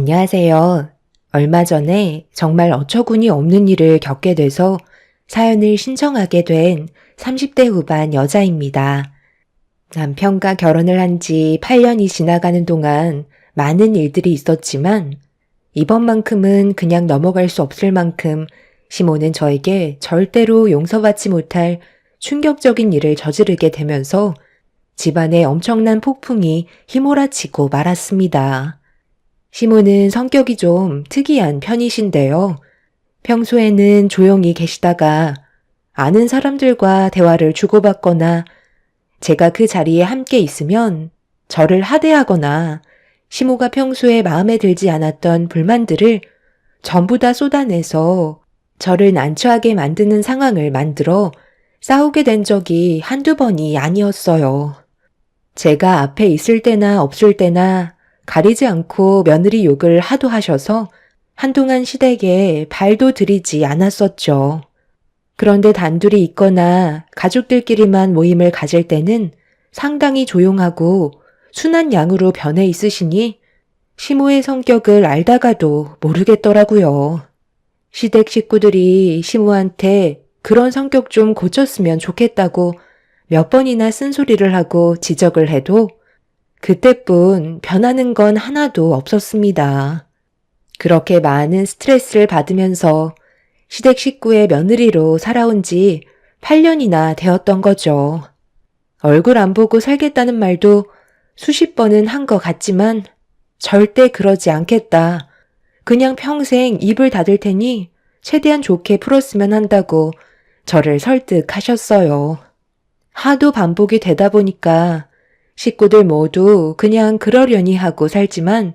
안녕하세요. 얼마 전에 정말 어처구니 없는 일을 겪게 돼서 사연을 신청하게 된 30대 후반 여자입니다. 남편과 결혼을 한 지 8년이 지나가는 동안 많은 일들이 있었지만 이번만큼은 그냥 넘어갈 수 없을 만큼 시모는 저에게 절대로 용서받지 못할 충격적인 일을 저지르게 되면서 집안에 엄청난 폭풍이 휘몰아치고 말았습니다. 시모는 성격이 좀 특이한 편이신데요. 평소에는 조용히 계시다가 아는 사람들과 대화를 주고받거나 제가 그 자리에 함께 있으면 저를 하대하거나 시모가 평소에 마음에 들지 않았던 불만들을 전부 다 쏟아내서 저를 난처하게 만드는 상황을 만들어 싸우게 된 적이 한두 번이 아니었어요. 제가 앞에 있을 때나 없을 때나 가리지 않고 며느리 욕을 하도 하셔서 한동안 시댁에 발도 들이지 않았었죠. 그런데 단둘이 있거나 가족들끼리만 모임을 가질 때는 상당히 조용하고 순한 양으로 변해 있으시니 시모의 성격을 알다가도 모르겠더라고요. 시댁 식구들이 시모한테 그런 성격 좀 고쳤으면 좋겠다고 몇 번이나 쓴소리를 하고 지적을 해도 그때뿐 변하는 건 하나도 없었습니다. 그렇게 많은 스트레스를 받으면서 시댁 식구의 며느리로 살아온 지 8년이나 되었던 거죠. 얼굴 안 보고 살겠다는 말도 수십 번은 한 것 같지만 절대 그러지 않겠다. 그냥 평생 입을 닫을 테니 최대한 좋게 풀었으면 한다고 저를 설득하셨어요. 하도 반복이 되다 보니까 식구들 모두 그냥 그러려니 하고 살지만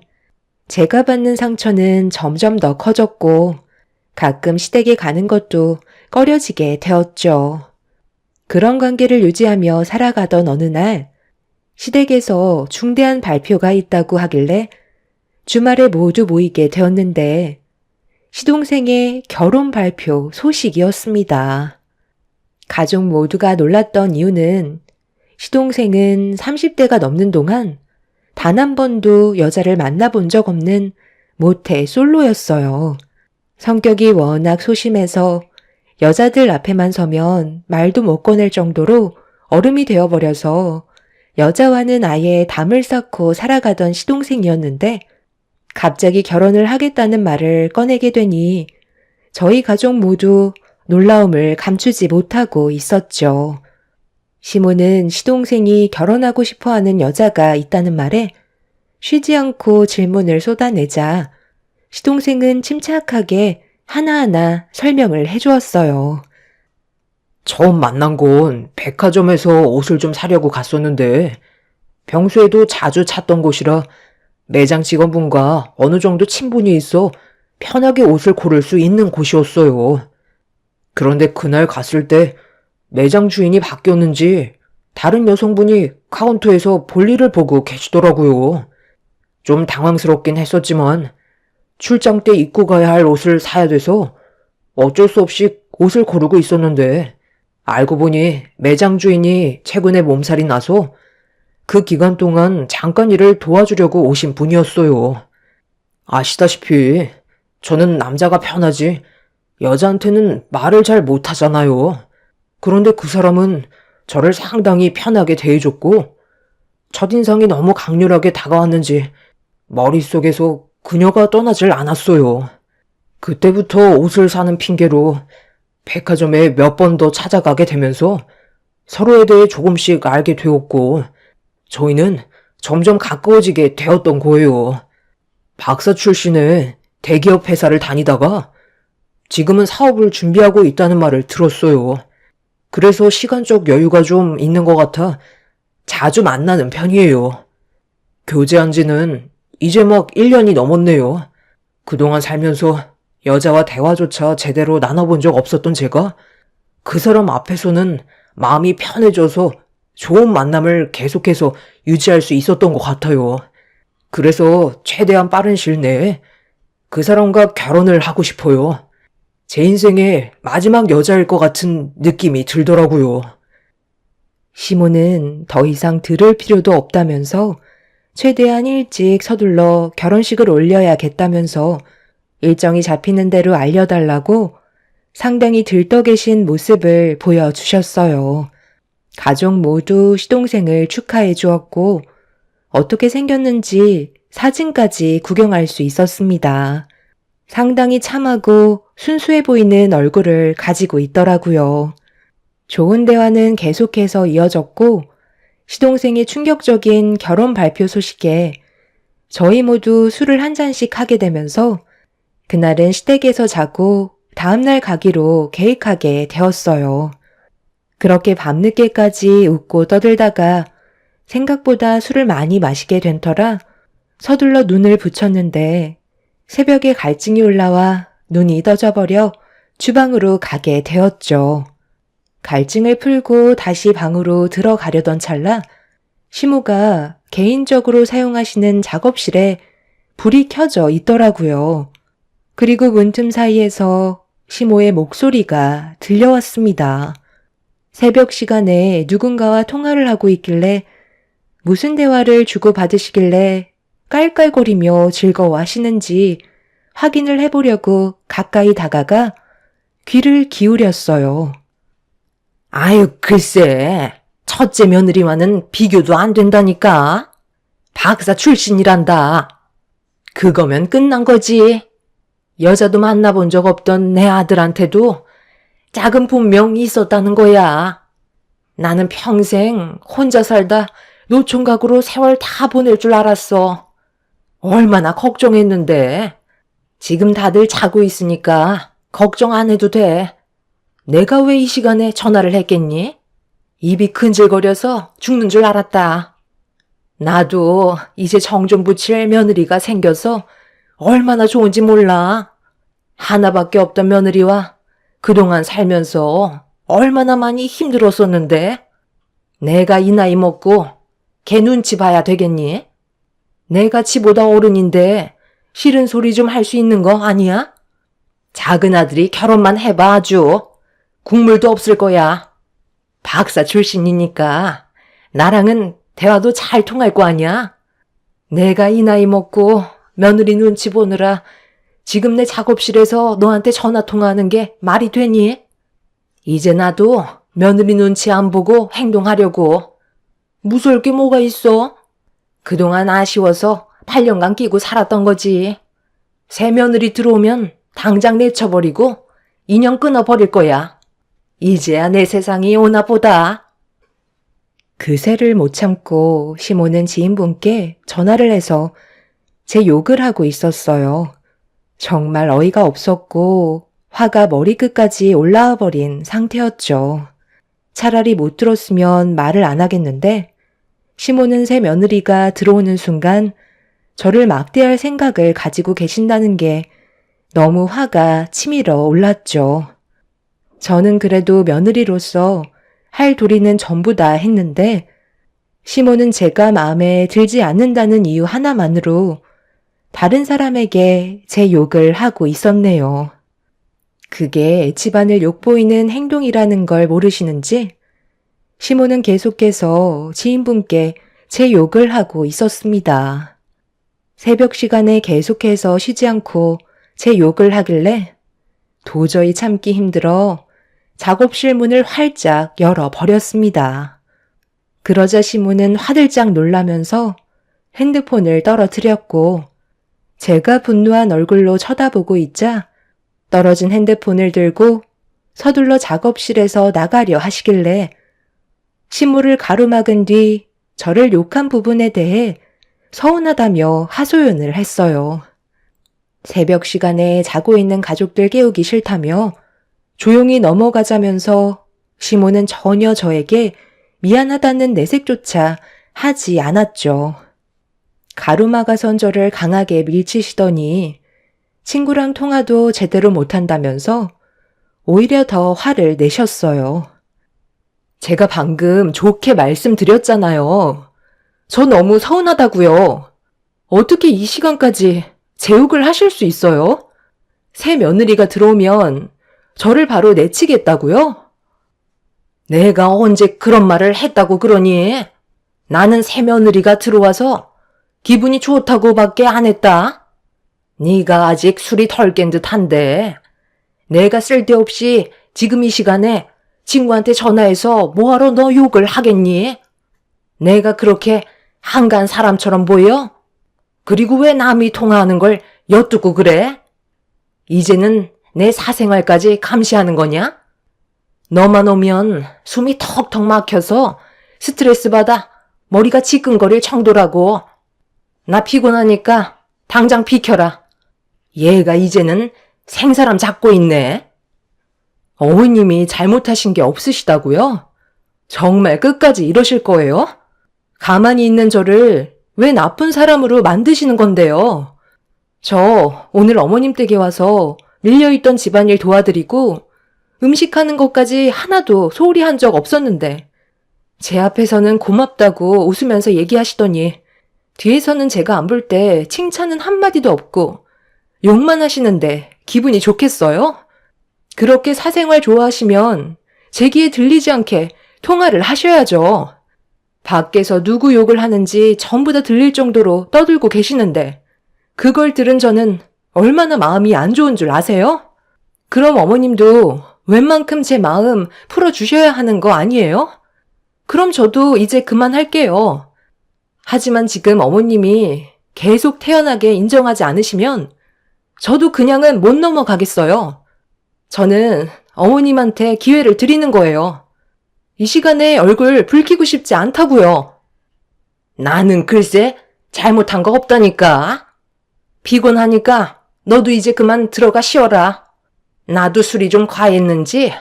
제가 받는 상처는 점점 더 커졌고 가끔 시댁에 가는 것도 꺼려지게 되었죠. 그런 관계를 유지하며 살아가던 어느 날 시댁에서 중대한 발표가 있다고 하길래 주말에 모두 모이게 되었는데 시동생의 결혼 발표 소식이었습니다. 가족 모두가 놀랐던 이유는 시동생은 30대가 넘는 동안 단 한 번도 여자를 만나본 적 없는 모태 솔로였어요. 성격이 워낙 소심해서 여자들 앞에만 서면 말도 못 꺼낼 정도로 얼음이 되어버려서 여자와는 아예 담을 쌓고 살아가던 시동생이었는데 갑자기 결혼을 하겠다는 말을 꺼내게 되니 저희 가족 모두 놀라움을 감추지 못하고 있었죠. 시모는 시동생이 결혼하고 싶어하는 여자가 있다는 말에 쉬지 않고 질문을 쏟아내자 시동생은 침착하게 하나하나 설명을 해주었어요. 처음 만난 건 백화점에서 옷을 좀 사려고 갔었는데 평소에도 자주 찾던 곳이라 매장 직원분과 어느 정도 친분이 있어 편하게 옷을 고를 수 있는 곳이었어요. 그런데 그날 갔을 때 매장 주인이 바뀌었는지 다른 여성분이 카운터에서 볼일을 보고 계시더라고요. 좀 당황스럽긴 했었지만 출장 때 입고 가야 할 옷을 사야 돼서 어쩔 수 없이 옷을 고르고 있었는데 알고 보니 매장 주인이 최근에 몸살이 나서 그 기간 동안 잠깐 일을 도와주려고 오신 분이었어요. 아시다시피 저는 남자가 편하지 여자한테는 말을 잘 못하잖아요. 그런데 그 사람은 저를 상당히 편하게 대해줬고 첫인상이 너무 강렬하게 다가왔는지 머릿속에서 그녀가 떠나질 않았어요. 그때부터 옷을 사는 핑계로 백화점에 몇 번 더 찾아가게 되면서 서로에 대해 조금씩 알게 되었고 저희는 점점 가까워지게 되었던 거예요. 박사 출신의 대기업 회사를 다니다가 지금은 사업을 준비하고 있다는 말을 들었어요. 그래서 시간적 여유가 좀 있는 것 같아 자주 만나는 편이에요. 교제한 지는 이제 막 1년이 넘었네요. 그동안 살면서 여자와 대화조차 제대로 나눠본 적 없었던 제가 그 사람 앞에서는 마음이 편해져서 좋은 만남을 계속해서 유지할 수 있었던 것 같아요. 그래서 최대한 빠른 시일 내에 그 사람과 결혼을 하고 싶어요. 제 인생의 마지막 여자일 것 같은 느낌이 들더라고요. 시모는 더 이상 들을 필요도 없다면서 최대한 일찍 서둘러 결혼식을 올려야겠다면서 일정이 잡히는 대로 알려달라고 상당히 들떠 계신 모습을 보여주셨어요. 가족 모두 시동생을 축하해 주었고 어떻게 생겼는지 사진까지 구경할 수 있었습니다. 상당히 참하고 순수해 보이는 얼굴을 가지고 있더라고요. 좋은 대화는 계속해서 이어졌고 시동생의 충격적인 결혼 발표 소식에 저희 모두 술을 한 잔씩 하게 되면서 그날은 시댁에서 자고 다음날 가기로 계획하게 되었어요. 그렇게 밤늦게까지 웃고 떠들다가 생각보다 술을 많이 마시게 된 터라 서둘러 눈을 붙였는데 새벽에 갈증이 올라와 눈이 떠져버려 주방으로 가게 되었죠. 갈증을 풀고 다시 방으로 들어가려던 찰나 시모가 개인적으로 사용하시는 작업실에 불이 켜져 있더라고요. 그리고 문틈 사이에서 시모의 목소리가 들려왔습니다. 새벽 시간에 누군가와 통화를 하고 있길래 무슨 대화를 주고받으시길래 깔깔거리며 즐거워하시는지 확인을 해보려고 가까이 다가가 귀를 기울였어요. 아유, 글쎄. 첫째 며느리와는 비교도 안 된다니까. 박사 출신이란다. 그거면 끝난 거지. 여자도 만나본 적 없던 내 아들한테도 짝은 분명 있었다는 거야. 나는 평생 혼자 살다 노총각으로 세월 다 보낼 줄 알았어. 얼마나 걱정했는데. 지금 다들 자고 있으니까 걱정 안 해도 돼. 내가 왜 이 시간에 전화를 했겠니? 입이 근질거려서 죽는 줄 알았다. 나도 이제 정 좀 붙일 며느리가 생겨서 얼마나 좋은지 몰라. 하나밖에 없던 며느리와 그동안 살면서 얼마나 많이 힘들었었는데 내가 이 나이 먹고 걔 눈치 봐야 되겠니? 내가 지보다 어른인데 싫은 소리 좀 할 수 있는 거 아니야? 작은 아들이 결혼만 해봐 아주. 국물도 없을 거야. 박사 출신이니까 나랑은 대화도 잘 통할 거 아니야? 내가 이 나이 먹고 며느리 눈치 보느라 지금 내 작업실에서 너한테 전화 통화하는 게 말이 되니? 이제 나도 며느리 눈치 안 보고 행동하려고. 무서울 게 뭐가 있어? 그동안 아쉬워서 8년간 끼고 살았던 거지. 새 며느리 들어오면 당장 내쳐버리고 인연 끊어버릴 거야. 이제야 내 세상이 오나 보다. 그새를 못 참고 시모는 지인분께 전화를 해서 제 욕을 하고 있었어요. 정말 어이가 없었고 화가 머리끝까지 올라와 버린 상태였죠. 차라리 못 들었으면 말을 안 하겠는데 시모는 새 며느리가 들어오는 순간 저를 막대할 생각을 가지고 계신다는 게 너무 화가 치밀어 올랐죠. 저는 그래도 며느리로서 할 도리는 전부 다 했는데 시모는 제가 마음에 들지 않는다는 이유 하나만으로 다른 사람에게 제 욕을 하고 있었네요. 그게 집안을 욕보이는 행동이라는 걸 모르시는지 시모는 계속해서 지인분께 제 욕을 하고 있었습니다. 새벽 시간에 계속해서 쉬지 않고 제 욕을 하길래 도저히 참기 힘들어 작업실 문을 활짝 열어버렸습니다. 그러자 시모는 화들짝 놀라면서 핸드폰을 떨어뜨렸고 제가 분노한 얼굴로 쳐다보고 있자 떨어진 핸드폰을 들고 서둘러 작업실에서 나가려 하시길래 시모를 가로막은 뒤 저를 욕한 부분에 대해 서운하다며 하소연을 했어요. 새벽 시간에 자고 있는 가족들 깨우기 싫다며 조용히 넘어가자면서 시모는 전혀 저에게 미안하다는 내색조차 하지 않았죠. 가로막아선 저를 강하게 밀치시더니 친구랑 통화도 제대로 못한다면서 오히려 더 화를 내셨어요. 제가 방금 좋게 말씀드렸잖아요. 저 너무 서운하다고요. 어떻게 이 시간까지 제 욕을 하실 수 있어요? 새 며느리가 들어오면 저를 바로 내치겠다고요? 내가 언제 그런 말을 했다고 그러니? 나는 새 며느리가 들어와서 기분이 좋다고밖에 안 했다. 네가 아직 술이 덜 깬 듯한데 내가 쓸데없이 지금 이 시간에 친구한테 전화해서 뭐하러 너 욕을 하겠니? 내가 그렇게 한간 사람처럼 보여? 그리고 왜 남이 통화하는 걸 엿듣고 그래? 이제는 내 사생활까지 감시하는 거냐? 너만 오면 숨이 턱턱 막혀서 스트레스 받아 머리가 지끈거릴 정도라고. 나 피곤하니까 당장 비켜라. 얘가 이제는 생사람 잡고 있네. 어머님이 잘못하신 게 없으시다고요? 정말 끝까지 이러실 거예요? 가만히 있는 저를 왜 나쁜 사람으로 만드시는 건데요? 저 오늘 어머님 댁에 와서 밀려있던 집안일 도와드리고 음식하는 것까지 하나도 소홀히 한 적 없었는데 제 앞에서는 고맙다고 웃으면서 얘기하시더니 뒤에서는 제가 안 볼 때 칭찬은 한마디도 없고 욕만 하시는데 기분이 좋겠어요? 그렇게 사생활 좋아하시면 제 귀에 들리지 않게 통화를 하셔야죠. 밖에서 누구 욕을 하는지 전부 다 들릴 정도로 떠들고 계시는데 그걸 들은 저는 얼마나 마음이 안 좋은 줄 아세요? 그럼 어머님도 웬만큼 제 마음 풀어주셔야 하는 거 아니에요? 그럼 저도 이제 그만할게요. 하지만 지금 어머님이 계속 태연하게 인정하지 않으시면 저도 그냥은 못 넘어가겠어요. 저는 어머님한테 기회를 드리는 거예요. 이 시간에 얼굴 붉히고 싶지 않다고요. 나는 글쎄 잘못한 거 없다니까. 피곤하니까 너도 이제 그만 들어가 쉬어라. 나도 술이 좀 과했는지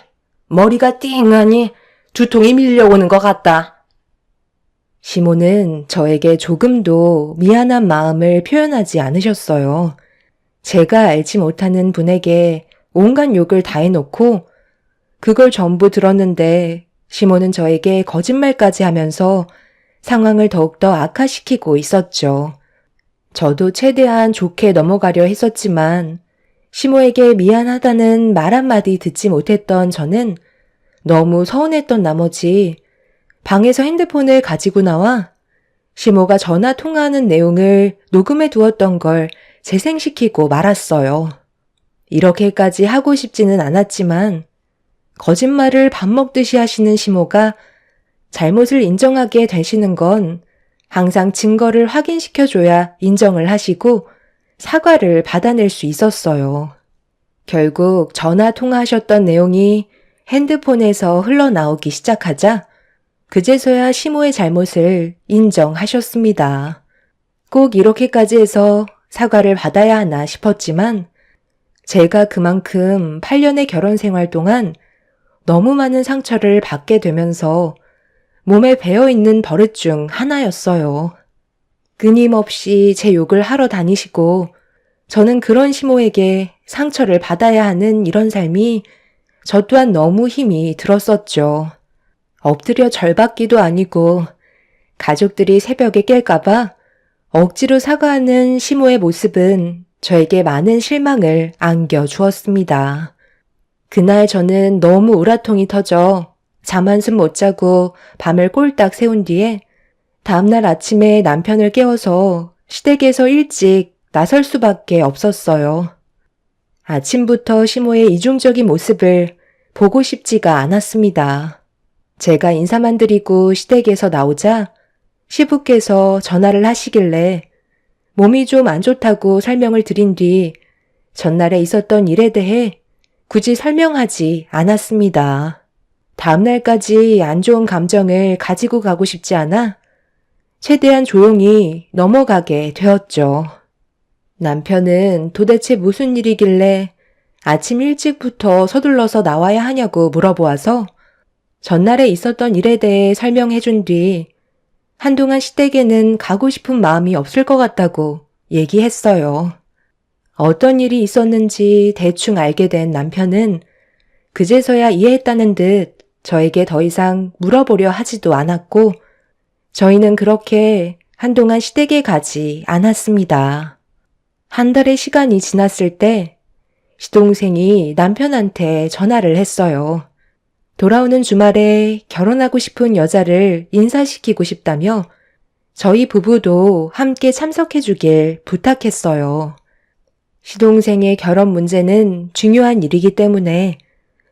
머리가 띵하니 두통이 밀려오는 것 같다. 시모는 저에게 조금도 미안한 마음을 표현하지 않으셨어요. 제가 알지 못하는 분에게 온갖 욕을 다 해놓고 그걸 전부 들었는데 시모는 저에게 거짓말까지 하면서 상황을 더욱더 악화시키고 있었죠. 저도 최대한 좋게 넘어가려 했었지만 시모에게 미안하다는 말 한마디 듣지 못했던 저는 너무 서운했던 나머지 방에서 핸드폰을 가지고 나와 시모가 전화 통화하는 내용을 녹음해 두었던 걸 재생시키고 말았어요. 이렇게까지 하고 싶지는 않았지만 거짓말을 밥 먹듯이 하시는 시모가 잘못을 인정하게 되시는 건 항상 증거를 확인시켜줘야 인정을 하시고 사과를 받아낼 수 있었어요. 결국 전화 통화하셨던 내용이 핸드폰에서 흘러나오기 시작하자 그제서야 시모의 잘못을 인정하셨습니다. 꼭 이렇게까지 해서 사과를 받아야 하나 싶었지만 제가 그만큼 8년의 결혼 생활 동안 너무 많은 상처를 받게 되면서 몸에 배어있는 버릇 중 하나였어요. 끊임없이 제 욕을 하러 다니시고 저는 그런 시모에게 상처를 받아야 하는 이런 삶이 저 또한 너무 힘이 들었었죠. 엎드려 절받기도 아니고 가족들이 새벽에 깰까봐 억지로 사과하는 시모의 모습은 저에게 많은 실망을 안겨주었습니다. 그날 저는 너무 우라통이 터져 잠 한숨 못 자고 밤을 꼴딱 새운 뒤에 다음날 아침에 남편을 깨워서 시댁에서 일찍 나설 수밖에 없었어요. 아침부터 시모의 이중적인 모습을 보고 싶지가 않았습니다. 제가 인사만 드리고 시댁에서 나오자 시부께서 전화를 하시길래 몸이 좀 안 좋다고 설명을 드린 뒤 전날에 있었던 일에 대해 굳이 설명하지 않았습니다. 다음날까지 안 좋은 감정을 가지고 가고 싶지 않아 최대한 조용히 넘어가게 되었죠. 남편은 도대체 무슨 일이길래 아침 일찍부터 서둘러서 나와야 하냐고 물어보아서 전날에 있었던 일에 대해 설명해 준 뒤 한동안 시댁에는 가고 싶은 마음이 없을 것 같다고 얘기했어요. 어떤 일이 있었는지 대충 알게 된 남편은 그제서야 이해했다는 듯 저에게 더 이상 물어보려 하지도 않았고 저희는 그렇게 한동안 시댁에 가지 않았습니다. 한 달의 시간이 지났을 때 시동생이 남편한테 전화를 했어요. 돌아오는 주말에 결혼하고 싶은 여자를 인사시키고 싶다며 저희 부부도 함께 참석해 주길 부탁했어요. 시동생의 결혼 문제는 중요한 일이기 때문에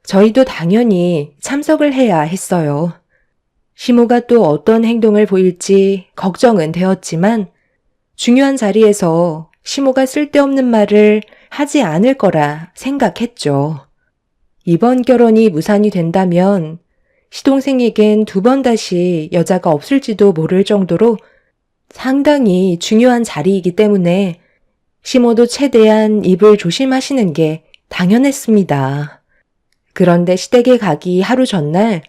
저희도 당연히 참석을 해야 했어요. 시모가 또 어떤 행동을 보일지 걱정은 되었지만 중요한 자리에서 시모가 쓸데없는 말을 하지 않을 거라 생각했죠. 이번 결혼이 무산이 된다면 시동생에겐 두 번 다시 여자가 없을지도 모를 정도로 상당히 중요한 자리이기 때문에 시모도 최대한 입을 조심하시는 게 당연했습니다. 그런데 시댁에 가기 하루 전날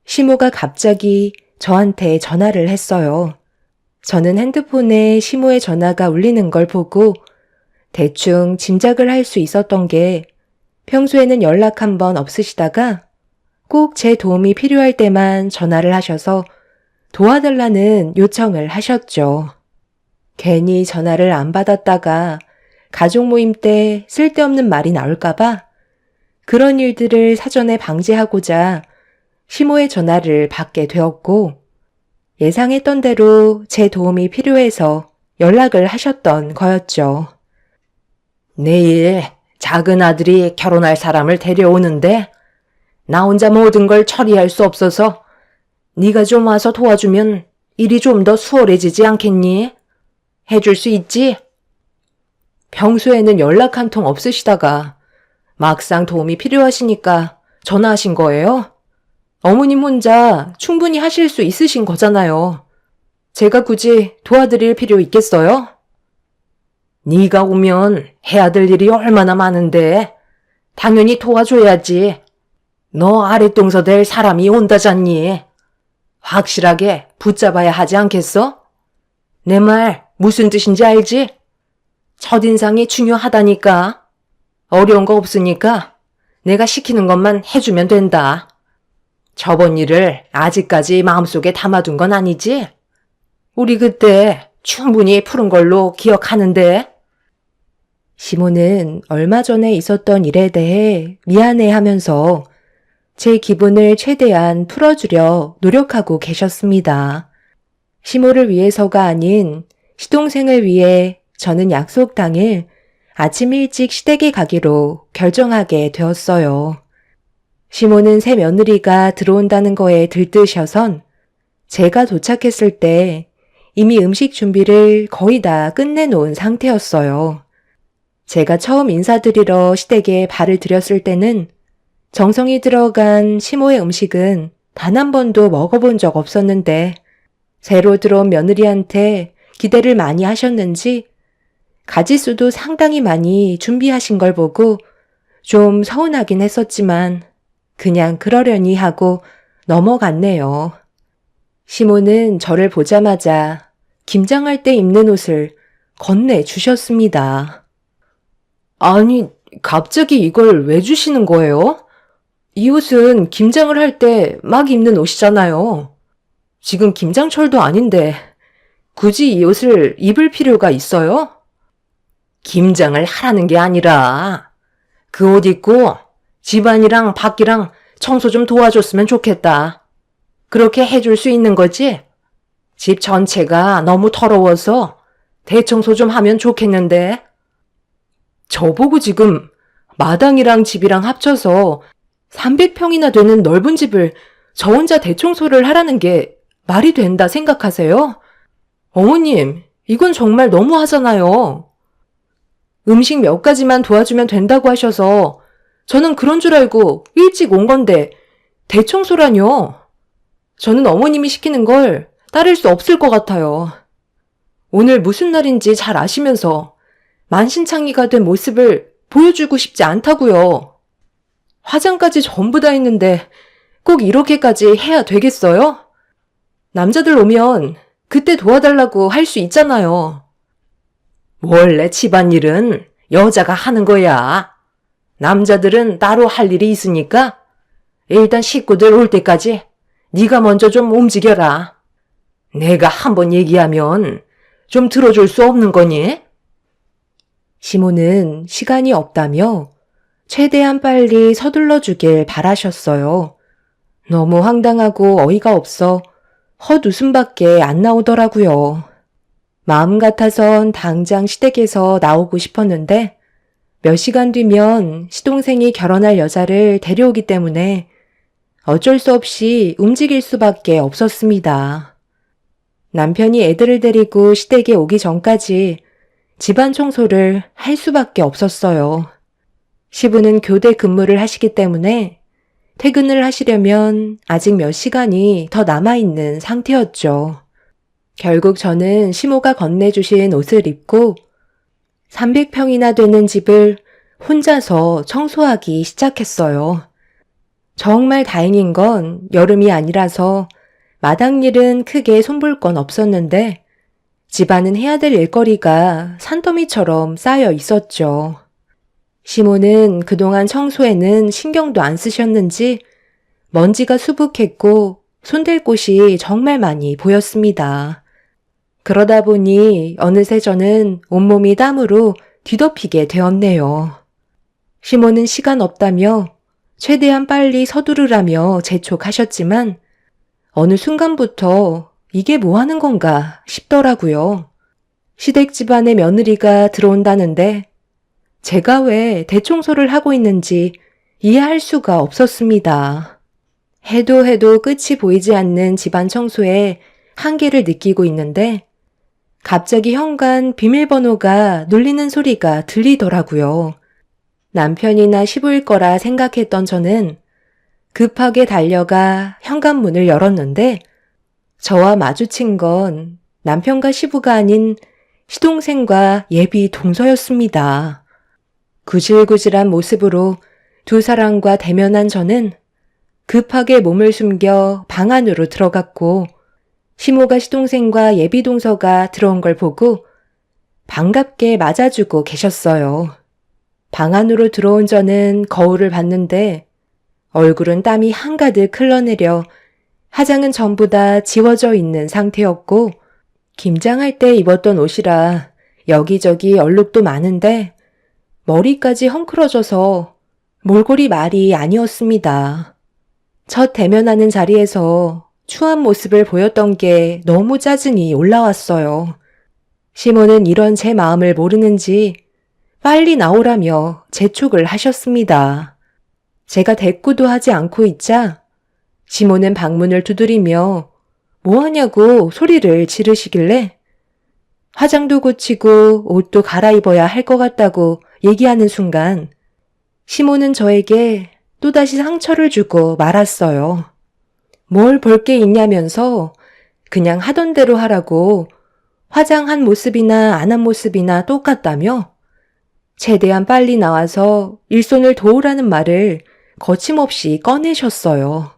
시모가 갑자기 저한테 전화를 했어요. 저는 핸드폰에 시모의 전화가 울리는 걸 보고 대충 짐작을 할 수 있었던 게 평소에는 연락 한 번 없으시다가 꼭 제 도움이 필요할 때만 전화를 하셔서 도와달라는 요청을 하셨죠. 괜히 전화를 안 받았다가 가족 모임 때 쓸데없는 말이 나올까봐 그런 일들을 사전에 방지하고자 시모의 전화를 받게 되었고 예상했던 대로 제 도움이 필요해서 연락을 하셨던 거였죠. 내일 작은 아들이 결혼할 사람을 데려오는데 나 혼자 모든 걸 처리할 수 없어서 네가 좀 와서 도와주면 일이 좀 더 수월해지지 않겠니? 해줄 수 있지? 평소에는 연락 한 통 없으시다가 막상 도움이 필요하시니까 전화하신 거예요? 어머님 혼자 충분히 하실 수 있으신 거잖아요. 제가 굳이 도와드릴 필요 있겠어요? 네가 오면 해야 될 일이 얼마나 많은데 당연히 도와줘야지. 너 아랫동서 될 사람이 온다잖니. 확실하게 붙잡아야 하지 않겠어? 내 말 무슨 뜻인지 알지? 첫인상이 중요하다니까. 어려운 거 없으니까 내가 시키는 것만 해주면 된다. 저번 일을 아직까지 마음속에 담아둔 건 아니지? 우리 그때 충분히 푸른 걸로 기억하는데. 시모는 얼마 전에 있었던 일에 대해 미안해하면서 제 기분을 최대한 풀어주려 노력하고 계셨습니다. 시모를 위해서가 아닌 시동생을 위해 저는 약속 당일 아침 일찍 시댁에 가기로 결정하게 되었어요. 시모는 새 며느리가 들어온다는 거에 들뜨셔선 제가 도착했을 때 이미 음식 준비를 거의 다 끝내놓은 상태였어요. 제가 처음 인사드리러 시댁에 발을 들였을 때는 정성이 들어간 시모의 음식은 단 한 번도 먹어본 적 없었는데 새로 들어온 며느리한테 기대를 많이 하셨는지 가짓수도 상당히 많이 준비하신 걸 보고 좀 서운하긴 했었지만 그냥 그러려니 하고 넘어갔네요. 시모는 저를 보자마자 김장할 때 입는 옷을 건네주셨습니다. 아니, 갑자기 이걸 왜 주시는 거예요? 이 옷은 김장을 할 때 막 입는 옷이잖아요. 지금 김장철도 아닌데 굳이 이 옷을 입을 필요가 있어요? 김장을 하라는 게 아니라 그 옷 입고 집안이랑 밖이랑 청소 좀 도와줬으면 좋겠다. 그렇게 해줄 수 있는 거지? 집 전체가 너무 더러워서 대청소 좀 하면 좋겠는데. 저보고 지금 마당이랑 집이랑 합쳐서 300평이나 되는 넓은 집을 저 혼자 대청소를 하라는 게 말이 된다 생각하세요? 어머님, 이건 정말 너무하잖아요. 음식 몇 가지만 도와주면 된다고 하셔서 저는 그런 줄 알고 일찍 온 건데 대청소라뇨. 저는 어머님이 시키는 걸 따를 수 없을 것 같아요. 오늘 무슨 날인지 잘 아시면서 만신창이가 된 모습을 보여주고 싶지 않다고요. 화장까지 전부 다 했는데 꼭 이렇게까지 해야 되겠어요? 남자들 오면 그때 도와달라고 할 수 있잖아요. 원래 집안일은 여자가 하는 거야. 남자들은 따로 할 일이 있으니까 일단 식구들 올 때까지 네가 먼저 좀 움직여라. 내가 한번 얘기하면 좀 들어줄 수 없는 거니? 시모는 시간이 없다며 최대한 빨리 서둘러 주길 바라셨어요. 너무 황당하고 어이가 없어 헛웃음밖에 안 나오더라고요. 마음 같아선 당장 시댁에서 나오고 싶었는데 몇 시간 뒤면 시동생이 결혼할 여자를 데려오기 때문에 어쩔 수 없이 움직일 수밖에 없었습니다. 남편이 애들을 데리고 시댁에 오기 전까지 집안 청소를 할 수밖에 없었어요. 시부는 교대 근무를 하시기 때문에 퇴근을 하시려면 아직 몇 시간이 더 남아있는 상태였죠. 결국 저는 시모가 건네주신 옷을 입고 300평이나 되는 집을 혼자서 청소하기 시작했어요. 정말 다행인 건 여름이 아니라서 마당일은 크게 손볼 건 없었는데 집안은 해야 될 일거리가 산더미처럼 쌓여 있었죠. 시모는 그동안 청소에는 신경도 안 쓰셨는지 먼지가 수북했고 손댈 곳이 정말 많이 보였습니다. 그러다 보니 어느새 저는 온몸이 땀으로 뒤덮이게 되었네요. 시모는 시간 없다며 최대한 빨리 서두르라며 재촉하셨지만 어느 순간부터 이게 뭐 하는 건가 싶더라고요. 시댁 집안의 며느리가 들어온다는데 제가 왜 대청소를 하고 있는지 이해할 수가 없었습니다. 해도 끝이 보이지 않는 집안 청소에 한계를 느끼고 있는데 갑자기 현관 비밀번호가 눌리는 소리가 들리더라고요. 남편이나 시부일 거라 생각했던 저는 급하게 달려가 현관문을 열었는데 저와 마주친 건 남편과 시부가 아닌 시동생과 예비 동서였습니다. 구질구질한 모습으로 두 사람과 대면한 저는 급하게 몸을 숨겨 방 안으로 들어갔고 시모가 시동생과 예비 동서가 들어온 걸 보고 반갑게 맞아주고 계셨어요. 방 안으로 들어온 저는 거울을 봤는데 얼굴은 땀이 한가득 흘러내려 화장은 전부 다 지워져 있는 상태였고 김장할 때 입었던 옷이라 여기저기 얼룩도 많은데 머리까지 헝클어져서 몰골이 말이 아니었습니다. 첫 대면하는 자리에서 추한 모습을 보였던 게 너무 짜증이 올라왔어요. 시모는 이런 제 마음을 모르는지 빨리 나오라며 재촉을 하셨습니다. 제가 대꾸도 하지 않고 있자 시모는 방문을 두드리며 뭐하냐고 소리를 지르시길래 화장도 고치고 옷도 갈아입어야 할 것 같다고 얘기하는 순간 시모는 저에게 또다시 상처를 주고 말았어요. 뭘 볼 게 있냐면서 그냥 하던 대로 하라고 화장한 모습이나 안 한 모습이나 똑같다며 최대한 빨리 나와서 일손을 도우라는 말을 거침없이 꺼내셨어요.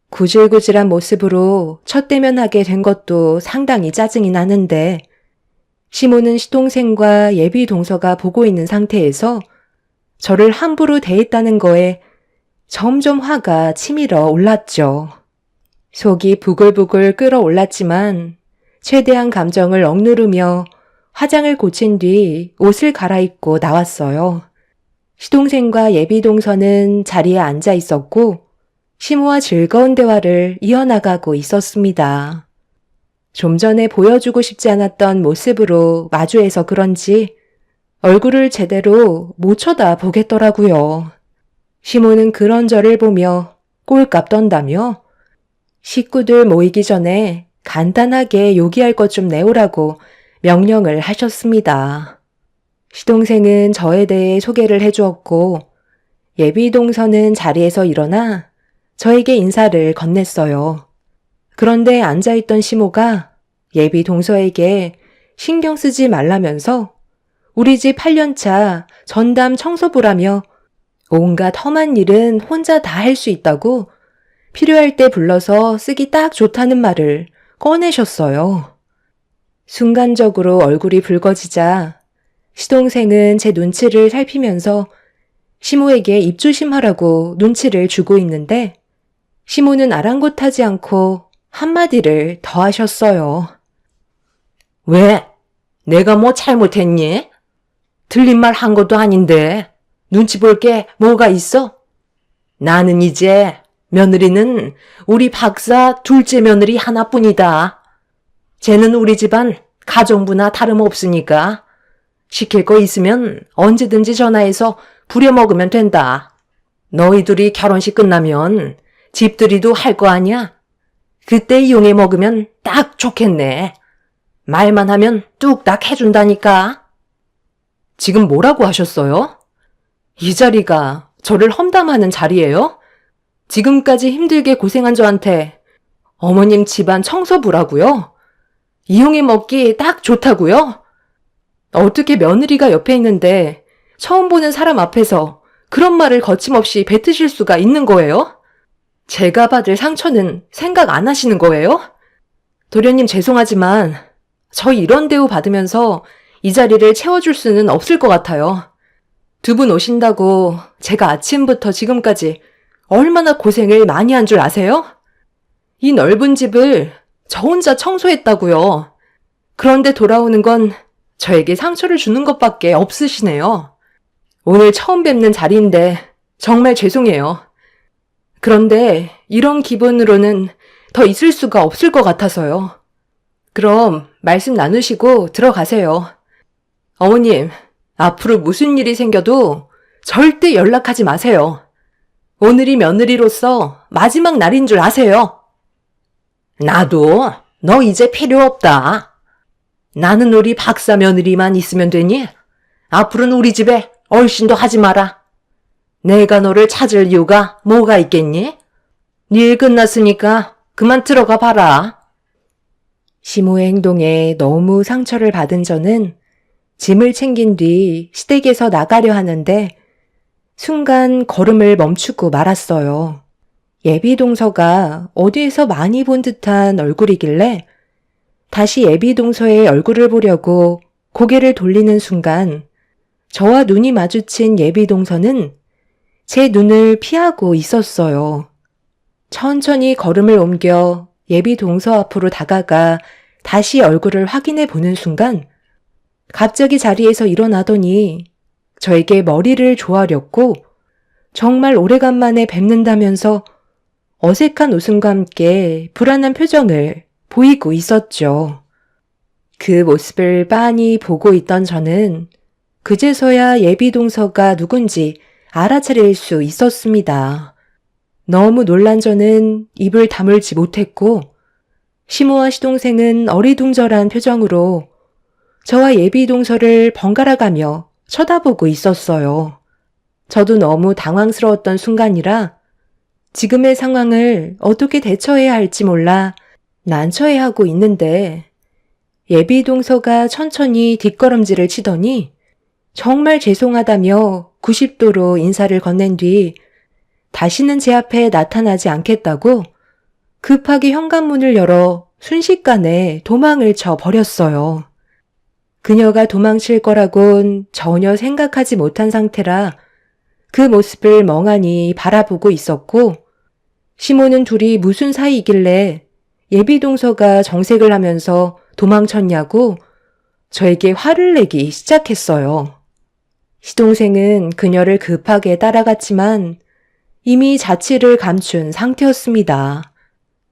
구질구질한 모습으로 첫 대면하게 된 것도 상당히 짜증이 나는데 시모는 시동생과 예비 동서가 보고 있는 상태에서 저를 함부로 대했다는 거에 점점 화가 치밀어 올랐죠. 속이 부글부글 끓어올랐지만 최대한 감정을 억누르며 화장을 고친 뒤 옷을 갈아입고 나왔어요. 시동생과 예비 동서는 자리에 앉아 있었고 시모와 즐거운 대화를 이어나가고 있었습니다. 좀 전에 보여주고 싶지 않았던 모습으로 마주해서 그런지 얼굴을 제대로 못 쳐다보겠더라고요. 시모는 그런 저를 보며 꼴값 떤다며 식구들 모이기 전에 간단하게 요기할 것 좀 내오라고 명령을 하셨습니다. 시동생은 저에 대해 소개를 해주었고 예비 동서는 자리에서 일어나 저에게 인사를 건넸어요. 그런데 앉아있던 시모가 예비 동서에게 신경 쓰지 말라면서 우리 집 8년차 전담 청소부라며 온갖 험한 일은 혼자 다 할 수 있다고 필요할 때 불러서 쓰기 딱 좋다는 말을 꺼내셨어요. 순간적으로 얼굴이 붉어지자 시동생은 제 눈치를 살피면서 시모에게 입조심하라고 눈치를 주고 있는데 시모는 아랑곳하지 않고 한마디를 더 하셨어요. 왜? 내가 뭐 잘못했니? 틀린 말 한 것도 아닌데 눈치 볼 게 뭐가 있어? 나는 이제 며느리는 우리 박사 둘째 며느리 하나뿐이다. 쟤는 우리 집안 가정부나 다름없으니까 시킬 거 있으면 언제든지 전화해서 부려먹으면 된다. 너희 둘이 결혼식 끝나면 집들이도 할 거 아니야? 그때 이용해 먹으면 딱 좋겠네. 말만 하면 뚝딱 해준다니까. 지금 뭐라고 하셨어요? 이 자리가 저를 험담하는 자리예요? 지금까지 힘들게 고생한 저한테 어머님 집안 청소부라고요? 이용해 먹기 딱 좋다고요? 어떻게 며느리가 옆에 있는데 처음 보는 사람 앞에서 그런 말을 거침없이 뱉으실 수가 있는 거예요? 제가 받을 상처는 생각 안 하시는 거예요? 도련님 죄송하지만 저 이런 대우 받으면서 이 자리를 채워줄 수는 없을 것 같아요. 두 분 오신다고 제가 아침부터 지금까지 얼마나 고생을 많이 한 줄 아세요? 이 넓은 집을 저 혼자 청소했다고요. 그런데 돌아오는 건 저에게 상처를 주는 것밖에 없으시네요. 오늘 처음 뵙는 자리인데 정말 죄송해요. 그런데 이런 기분으로는 더 있을 수가 없을 것 같아서요. 그럼 말씀 나누시고 들어가세요. 어머님, 앞으로 무슨 일이 생겨도 절대 연락하지 마세요. 오늘이 며느리로서 마지막 날인 줄 아세요. 나도 너 이제 필요 없다. 나는 우리 박사 며느리만 있으면 되니 앞으로는 우리 집에 얼씬도 하지 마라. 내가 너를 찾을 이유가 뭐가 있겠니? 일 끝났으니까 그만 들어가 봐라. 시모의 행동에 너무 상처를 받은 저는 짐을 챙긴 뒤 시댁에서 나가려 하는데 순간 걸음을 멈추고 말았어요. 예비 동서가 어디에서 많이 본 듯한 얼굴이길래 다시 예비 동서의 얼굴을 보려고 고개를 돌리는 순간 저와 눈이 마주친 예비 동서는 제 눈을 피하고 있었어요. 천천히 걸음을 옮겨 예비 동서 앞으로 다가가 다시 얼굴을 확인해 보는 순간 갑자기 자리에서 일어나더니 저에게 머리를 조아렸고 정말 오래간만에 뵙는다면서 어색한 웃음과 함께 불안한 표정을 보이고 있었죠. 그 모습을 빤히 보고 있던 저는 그제서야 예비 동서가 누군지 알아차릴 수 있었습니다. 너무 놀란 저는 입을 다물지 못했고 시모와 시동생은 어리둥절한 표정으로 저와 예비 동서를 번갈아 가며 쳐다보고 있었어요. 저도 너무 당황스러웠던 순간이라 지금의 상황을 어떻게 대처해야 할지 몰라 난처해하고 있는데 예비 동서가 천천히 뒷걸음질을 치더니 정말 죄송하다며 90도로 인사를 건넨 뒤 다시는 제 앞에 나타나지 않겠다고 급하게 현관문을 열어 순식간에 도망을 쳐 버렸어요. 그녀가 도망칠 거라곤 전혀 생각하지 못한 상태라 그 모습을 멍하니 바라보고 있었고 시모는 둘이 무슨 사이이길래 예비 동서가 정색을 하면서 도망쳤냐고 저에게 화를 내기 시작했어요. 시동생은 그녀를 급하게 따라갔지만 이미 자취를 감춘 상태였습니다.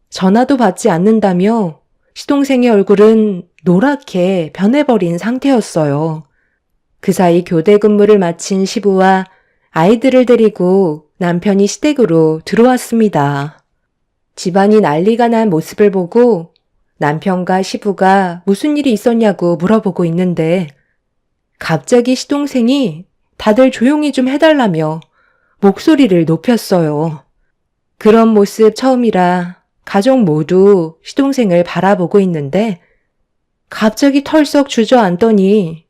전화도 받지 않는다며 시동생의 얼굴은 노랗게 변해버린 상태였어요. 그 사이 교대 근무를 마친 시부와 아이들을 데리고 남편이 시댁으로 들어왔습니다. 집안이 난리가 난 모습을 보고 남편과 시부가 무슨 일이 있었냐고 물어보고 있는데 갑자기 시동생이 다들 조용히 좀 해달라며 목소리를 높였어요. 그런 모습 처음이라 가족 모두 시동생을 바라보고 있는데 갑자기 털썩 주저앉더니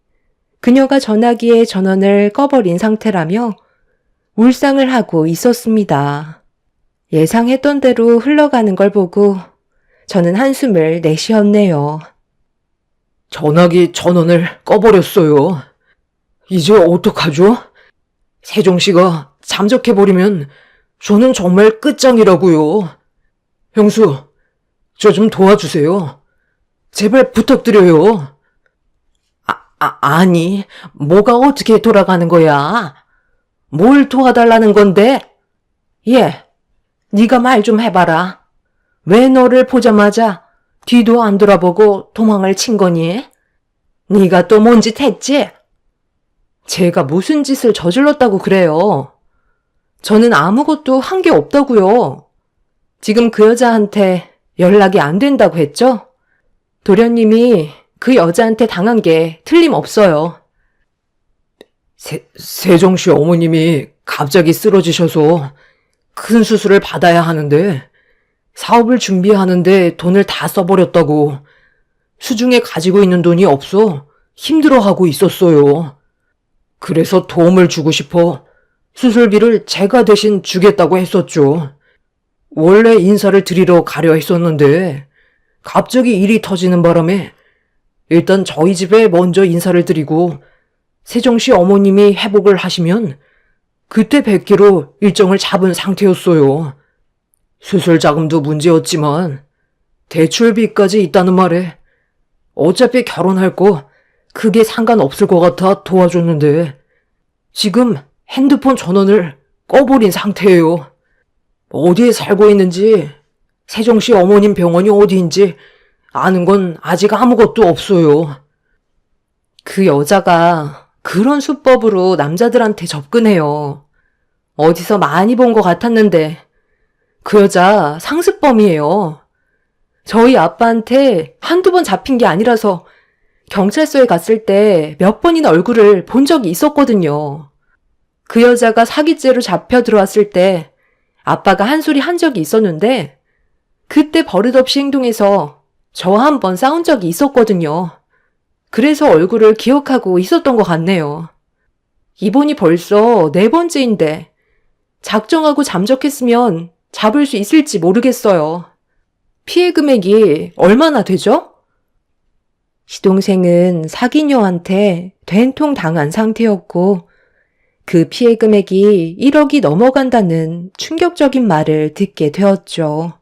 그녀가 전화기의 전원을 꺼버린 상태라며 울상을 하고 있었습니다. 예상했던 대로 흘러가는 걸 보고 저는 한숨을 내쉬었네요. 전화기 전원을 꺼버렸어요. 이제 어떡하죠? 세종씨가 잠적해버리면 저는 정말 끝장이라고요. 형수, 저 좀 도와주세요. 제발 부탁드려요. 아니, 뭐가 어떻게 돌아가는 거야? 뭘 도와달라는 건데? 예, 네가 말 좀 해봐라. 왜 너를 보자마자 뒤도 안 돌아보고 도망을 친 거니? 네가 또 뭔 짓 했지? 제가 무슨 짓을 저질렀다고 그래요? 저는 아무것도 한 게 없다고요. 지금 그 여자한테 연락이 안 된다고 했죠? 도련님이 그 여자한테 당한 게 틀림없어요. 세종씨 어머님이 갑자기 쓰러지셔서 큰 수술을 받아야 하는데 사업을 준비하는데 돈을 다 써버렸다고 수중에 가지고 있는 돈이 없어 힘들어하고 있었어요. 그래서 도움을 주고 싶어 수술비를 제가 대신 주겠다고 했었죠. 원래 인사를 드리러 가려 했었는데 갑자기 일이 터지는 바람에 일단 저희 집에 먼저 인사를 드리고 세정씨 어머님이 회복을 하시면 그때 뵙기로 일정을 잡은 상태였어요. 수술 자금도 문제였지만 대출비까지 있다는 말에 어차피 결혼할 거 그게 상관없을 것 같아 도와줬는데 지금 핸드폰 전원을 꺼버린 상태예요. 어디에 살고 있는지 세정씨 어머님 병원이 어디인지 아는 건 아직 아무것도 없어요. 그 여자가 그런 수법으로 남자들한테 접근해요. 어디서 많이 본 것 같았는데 그 여자 상습범이에요. 저희 아빠한테 한두 번 잡힌 게 아니라서 경찰서에 갔을 때 몇 번이나 얼굴을 본 적이 있었거든요. 그 여자가 사기죄로 잡혀 들어왔을 때 아빠가 한 소리 한 적이 있었는데 그때 버릇없이 행동해서 저와 한 번 싸운 적이 있었거든요. 그래서 얼굴을 기억하고 있었던 것 같네요. 이번이 벌써 4번째인데 작정하고 잠적했으면 잡을 수 있을지 모르겠어요. 피해 금액이 얼마나 되죠? 시동생은 사기녀한테 된통 당한 상태였고 그 피해 금액이 1억이 넘어간다는 충격적인 말을 듣게 되었죠.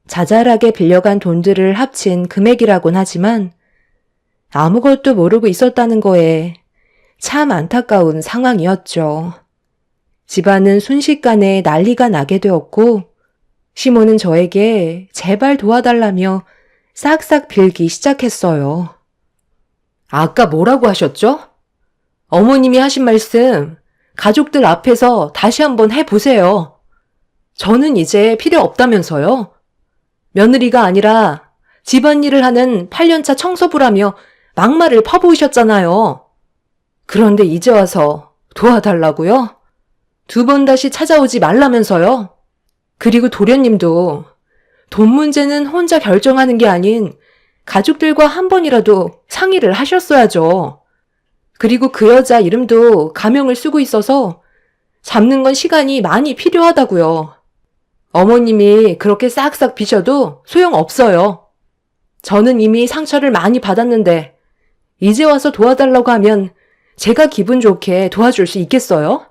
자잘하게 빌려간 돈들을 합친 금액이라곤 하지만 아무것도 모르고 있었다는 거에 참 안타까운 상황이었죠. 집안은 순식간에 난리가 나게 되었고 시모는 저에게 제발 도와달라며 싹싹 빌기 시작했어요. 아까 뭐라고 하셨죠? 어머님이 하신 말씀 가족들 앞에서 다시 한번 해보세요. 저는 이제 필요 없다면서요. 며느리가 아니라 집안일을 하는 8년차 청소부라며 막말을 퍼부으셨잖아요. 그런데 이제 와서 도와달라고요? 2번 다시 찾아오지 말라면서요? 그리고 도련님도 돈 문제는 혼자 결정하는 게 아닌 가족들과 한 번이라도 상의를 하셨어야죠. 그리고 그 여자 이름도 가명을 쓰고 있어서 잡는 건 시간이 많이 필요하다고요. 어머님이 그렇게 싹싹 비셔도 소용없어요. 저는 이미 상처를 많이 받았는데 이제 와서 도와달라고 하면 제가 기분 좋게 도와줄 수 있겠어요?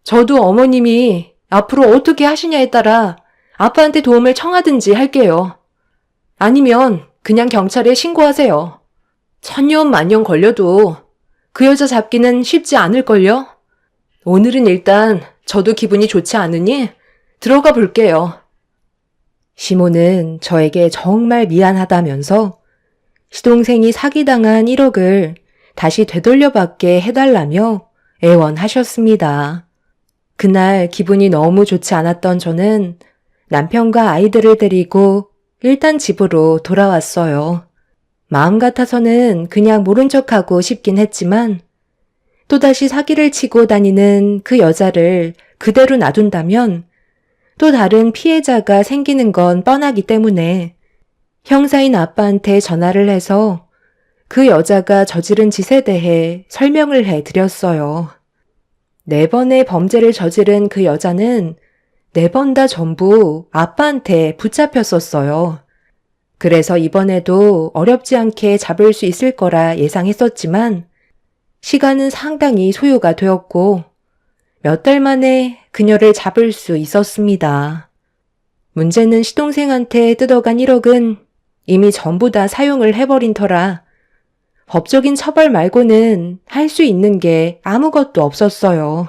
저도 어머님이 앞으로 어떻게 하시냐에 따라 아빠한테 도움을 청하든지 할게요. 아니면 그냥 경찰에 신고하세요. 천년만년 걸려도 그 여자 잡기는 쉽지 않을걸요? 오늘은 일단 저도 기분이 좋지 않으니 들어가 볼게요. 시모는 저에게 정말 미안하다면서 시동생이 사기당한 1억을 다시 되돌려받게 해달라며 애원하셨습니다. 그날 기분이 너무 좋지 않았던 저는 남편과 아이들을 데리고 일단 집으로 돌아왔어요. 마음 같아서는 그냥 모른 척하고 싶긴 했지만 또다시 사기를 치고 다니는 그 여자를 그대로 놔둔다면 또 다른 피해자가 생기는 건 뻔하기 때문에 형사인 아빠한테 전화를 해서 그 여자가 저지른 짓에 대해 설명을 해드렸어요. 4번의 범죄를 저지른 그 여자는 4번 다 전부 아빠한테 붙잡혔었어요. 그래서 이번에도 어렵지 않게 잡을 수 있을 거라 예상했었지만 시간은 상당히 소요가 되었고 몇 달 만에 그녀를 잡을 수 있었습니다. 문제는 시동생한테 뜯어간 1억은 이미 전부 다 사용을 해버린 터라 법적인 처벌 말고는 할 수 있는 게 아무것도 없었어요.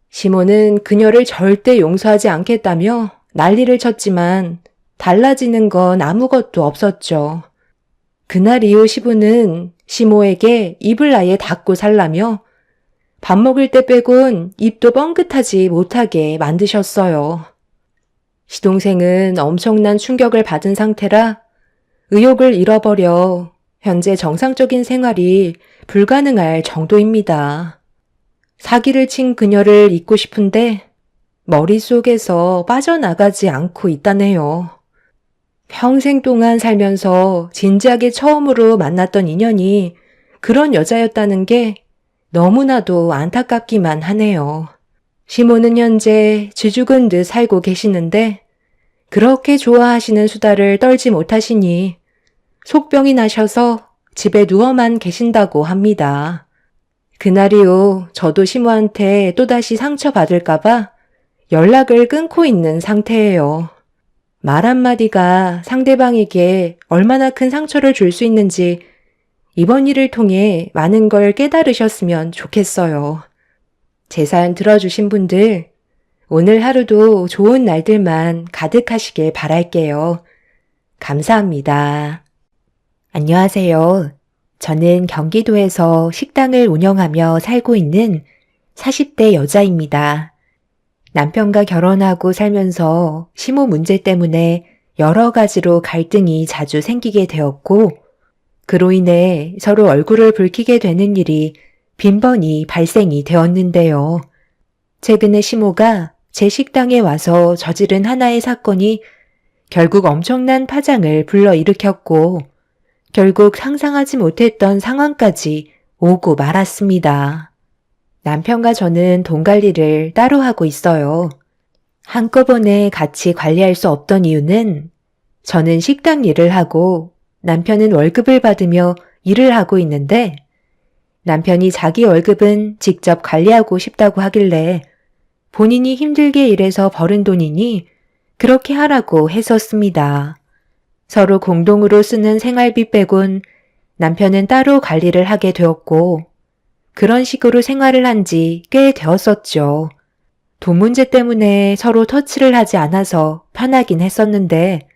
시모는 그녀를 절대 용서하지 않겠다며 난리를 쳤지만 달라지는 건 아무것도 없었죠. 그날 이후 시부는 시모에게 입을 아예 닫고 살라며 밥 먹을 때 빼곤 입도 뻥긋하지 못하게 만드셨어요. 시동생은 엄청난 충격을 받은 상태라 의욕을 잃어버려 현재 정상적인 생활이 불가능할 정도입니다. 사기를 친 그녀를 잊고 싶은데 머릿속에서 빠져나가지 않고 있다네요. 평생 동안 살면서 진지하게 처음으로 만났던 인연이 그런 여자였다는 게 너무나도 안타깝기만 하네요. 시모는 현재 쥐죽은 듯 살고 계시는데 그렇게 좋아하시는 수다를 떨지 못하시니 속병이 나셔서 집에 누워만 계신다고 합니다. 그날 이후 저도 시모한테 또다시 상처받을까봐 연락을 끊고 있는 상태예요. 말 한마디가 상대방에게 얼마나 큰 상처를 줄 수 있는지 이번 일을 통해 많은 걸 깨달으셨으면 좋겠어요. 제 사연 들어주신 분들, 오늘 하루도 좋은 날들만 가득하시길 바랄게요. 감사합니다. 안녕하세요. 저는 경기도에서 식당을 운영하며 살고 있는 40대 여자입니다. 남편과 결혼하고 살면서 시모 문제 때문에 여러 가지로 갈등이 자주 생기게 되었고, 그로 인해 서로 얼굴을 붉히게 되는 일이 빈번히 발생이 되었는데요. 최근에 시모가 제 식당에 와서 저지른 하나의 사건이 결국 엄청난 파장을 불러일으켰고, 결국 상상하지 못했던 상황까지 오고 말았습니다. 남편과 저는 돈 관리를 따로 하고 있어요. 한꺼번에 같이 관리할 수 없던 이유는 저는 식당 일을 하고 남편은 월급을 받으며 일을 하고 있는데 남편이 자기 월급은 직접 관리하고 싶다고 하길래 본인이 힘들게 일해서 벌은 돈이니 그렇게 하라고 했었습니다. 서로 공동으로 쓰는 생활비 빼곤 남편은 따로 관리를 하게 되었고 그런 식으로 생활을 한 지 꽤 되었었죠. 돈 문제 때문에 서로 터치를 하지 않아서 편하긴 했었는데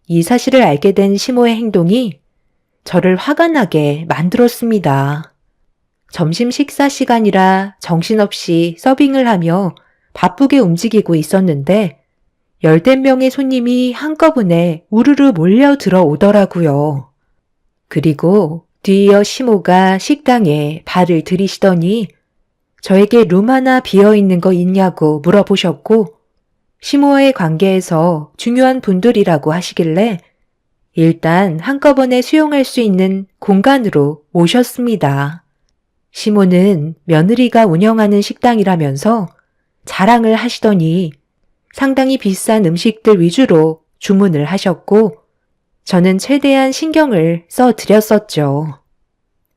이 사실을 알게 된 시모의 행동이 저를 화가 나게 만들었습니다. 점심 식사 시간이라 정신없이 서빙을 하며 바쁘게 움직이고 있었는데 열댓 명의 손님이 한꺼번에 우르르 몰려 들어오더라고요. 그리고 뒤이어 시모가 식당에 발을 들이시더니 저에게 룸 하나 비어있는 거 있냐고 물어보셨고 시모와의 관계에서 중요한 분들이라고 하시길래 일단 한꺼번에 수용할 수 있는 공간으로 모셨습니다. 시모는 며느리가 운영하는 식당이라면서 자랑을 하시더니 상당히 비싼 음식들 위주로 주문을 하셨고 저는 최대한 신경을 써드렸었죠.